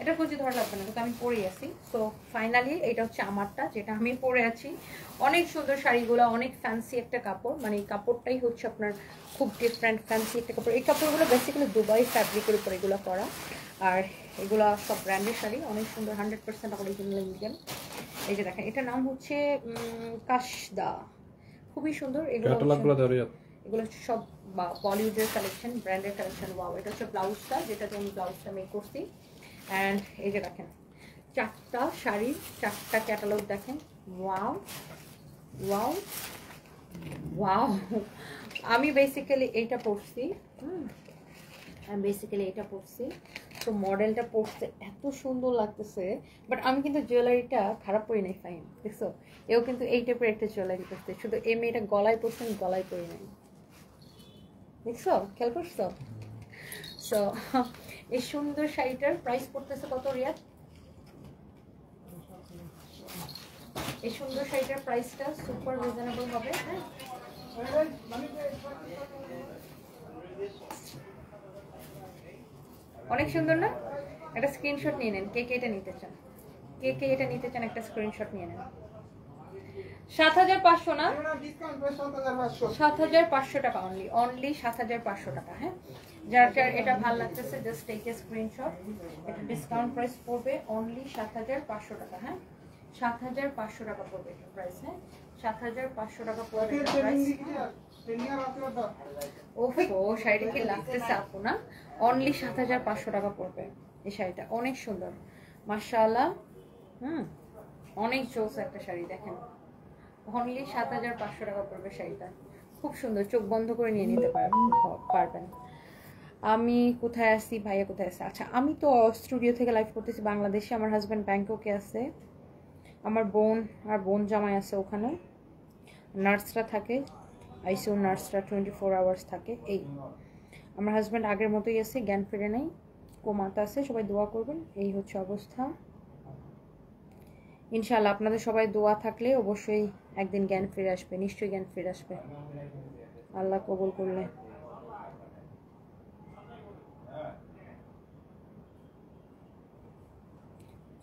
এটা কুচি ধরা লাগবে না, কিন্তু আমি পরেই আছি। সো ফাইনালি এটা হচ্ছে আমারটা, যেটা আমি পরে আছি। অনেক সুন্দর শাড়িগুলো, অনেক ফ্যান্সি একটা কাপড়, মানে এই কাপড়টাই হচ্ছে আপনার খুব ডিফারেন্ট ফ্যান্সি একটা কাপড়। এই কাপড়গুলো বেসিক্যালি দুবাই ফ্যাব্রিকের উপর এগুলো করা, আর এগুলো সব ব্র্যান্ডের শাড়ি, অনেক সুন্দর, 100% অরিজিনাল ইন্ডিয়ান। এই যে দেখেন, এটার নাম হচ্ছে কাশদা, খুবই সুন্দর। এগুলো সব বলিউডের কালেকশন, ব্র্যান্ডের কালেকশন। ওয়াও, এটা হচ্ছে ব্লাউজটা, যেটাতে আমি ব্লাউজটা মেক করছি। অ্যান্ড এই যে দেখেন চারটা শাড়ির চারটা ক্যাটালগ দেখেন। Wow wow wow. আমি বেসিক্যালি এইটা পরছি, তো মডেলটা পরতে এত সুন্দর লাগতেছে। বাট আমি কিন্তু জুয়েলারিটা খারাপ পরি নাই, ফাইন, দেখছো? এও কিন্তু এই টাইপের একটা জুয়েলারি পরছে, শুধু এই মেয়েটা গলায় পরছে, আমি গলায় পরি নাই, দেখছো? খেয়াল করছো? সো এই সুন্দর শাড়িটার প্রাইস পড়তেছে কত রিয়াদ? এই সুন্দর শাড়িটার প্রাইসটা সুপার রিজনেবল হবে, হ্যাঁ অনেক সুন্দর না? একটা স্ক্রিনশট নিয়ে নেন, কে কে এটা নিতে চান, একটা স্ক্রিনশট নিয়ে নেন। 7,500 না, 7,500 টাকা অনলি 7,500 টাকা। হ্যাঁ, যার এটা ভালো লাগতেছে জাস্ট টেক এ স্ক্রিনশট। এটা ডিসকাউন্ট প্রাইস পড়বে অনলি 7,500 টাকা। হ্যাঁ, 7,500 টাকা পড়বে এটা প্রাইস। হ্যাঁ, 7,500 টাকা পড়বে এটা প্রাইস। ওফো, শাড়িটা কি লাগতেছে আপু না? অনলি 7,500 টাকা পড়বে এই শাড়িটা, অনেক সুন্দর মাশাআল্লাহ। অনেক জোস একটা শাড়ি, দেখেন অনলি 7,500 টাকা পড়বে শাড়িটা, খুব সুন্দর, চোখ বন্ধ করে নিয়ে নিতে পারবেন। আমি কোথায় আছি, ভাইয়া কোথায় আছে? আচ্ছা, আমি তো স্টুডিও থেকে লাইভ করতেছি বাংলাদেশে, আমার হাজব্যান্ড ব্যাংককে আছে, আমার বোন আর বোন জামাই আছে ওখানে, নার্সরা থাকে, আইসিইউ নার্সরা 24 আওয়ার্স থাকে। এই আমার হাজব্যান্ড আগের মতোই আছে, জ্ঞান ফিরে নেই, কোমাতে আছে, সবাই দোয়া করবেন। এই হচ্ছে অবস্থা। ইনশাআল্লাহ আপনাদের সবাই দোয়া থাকলে অবশ্যই একদিন জ্ঞান ফিরে আসবে, নিশ্চয়ই জ্ঞান ফিরে আসবে আল্লাহ কবুল করলে।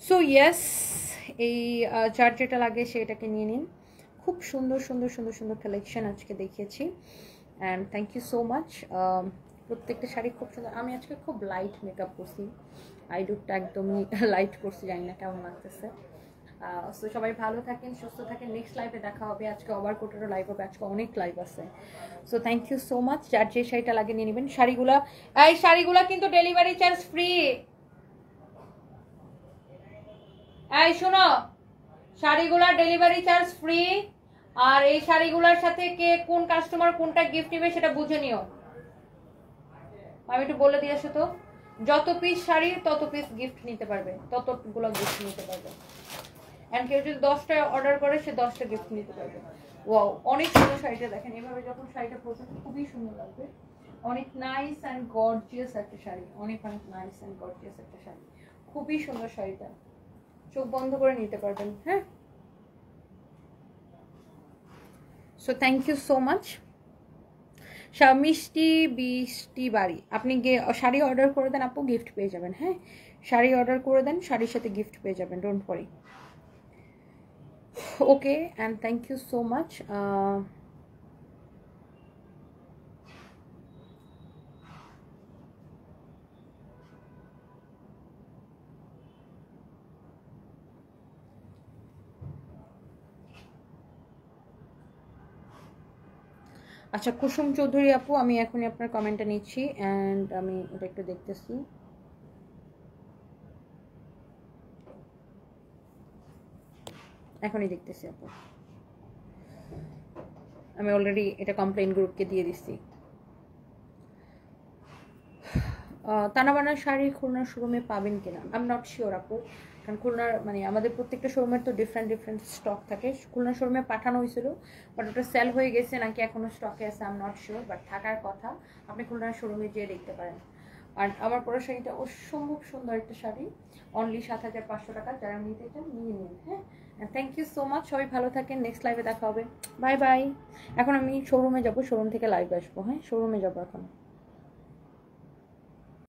সো ইয়েস, এই যার যেটা লাগে সেটাকে নিয়ে নিন। খুব সুন্দর সুন্দর সুন্দর সুন্দর কালেকশন আজকে দেখিয়েছি, and thank you so much. প্রত্যেকটা শাড়ি খুব সুন্দর। আমি আজকে খুব লাইট মেকআপ করছি, আইডুটটা একদমই লাইট করছি, জানি না কেমন লাগতেছে। সো সবাই ভালো থাকেন, সুস্থ থাকেন। নেক্সট লাইভে দেখা হবে। আজকে ওভারকোটেরও লাইভ হবে, আজকে অনেক লাইভ আছে। So thank you so much. যার যে শাড়িটা লাগে নিয়ে নেবেন। এই শাড়িগুলা কিন্তু ডেলিভারি চার্জ ফ্রি। এই শোনো, শাড়িগুলার ডেলিভারি চার্জ ফ্রি, আর এই শাড়িগুলার সাথে কে কোন কাস্টমার কোনটা গিফট নেবে সেটা বুঝে নিও। আমি একটু বলে দিয়ে আসো তো, যত পিস শাড়ি তত পিস গিফট নিতে পারবে, ততগুলো গিফট নিতে পারবে। এন্ড কেউ যদি 10টা অর্ডার করে সে 10টা গিফট নিতে পারবে। ওয়াও, অনেক সুন্দর শাড়িটা দেখেন, এভাবে যখন শাড়িটা পরবে খুবই সুন্দর লাগবে। অনেক নাইস অ্যান্ড গর্জিয়াস একটা শাড়ি, অনেক অনেক নাইস অ্যান্ড গর্জিয়াস একটা শাড়ি, খুবই সুন্দর শাড়িটা, চোখ বন্ধ করে নিতে পারবেন। হ্যাঁ, so thank you so much. মিষ্টি বৃষ্টি বাড়ি, আপনি শাড়ি অর্ডার করে দেন আপু, গিফট পেয়ে যাবেন। হ্যাঁ, শাড়ি অর্ডার করে দেন, শাড়ির সাথে গিফট পেয়ে যাবেন, don't worry. Okay and thank you so much. আচ্ছা কুসুম চৌধুরী আপু, আমি এখনই আপনার কমেন্টটা নিচ্ছি অ্যান্ড আমি এটা একটু দেখতেছি। এখনই দেখতেছি আপু, আমি অলরেডি এটা কমপ্লেইন গ্রুপকে দিয়ে দিচ্ছি। তানাবানার শাড়ি খুলনার শোরুমে পাবেন কিনা আই এম নট শিওর আপু, কারণ খুলনার মানে আমাদের প্রত্যেকটা শোরুমের তো ডিফারেন্ট স্টক থাকে। খুলনার শোরুমে পাঠানো হয়েছিল, বাট ওটা সেল হয়ে গেছে নাকি এখনো স্টকে আছে I am not sure, but থাকার কথা। আপনি খুলনার শোরুমে যেয়ে দেখতে পারেন। আর আমার পরা শাড়িটা অসম্ভব সুন্দর একটা শাড়ি, অনলি 7,500 টাকা। যারা নিতে চান নিয়ে নিন। হ্যাঁ, থ্যাংক ইউ সো মাচ, সবাই ভালো থাকেন, নেক্সট লাইভে দেখা হবে, বাই বাই। এখন আমি শোরুমে যাব, শোরুম থেকে লাইভ আসবো। হ্যাঁ, শোরুমে যাবো এখন।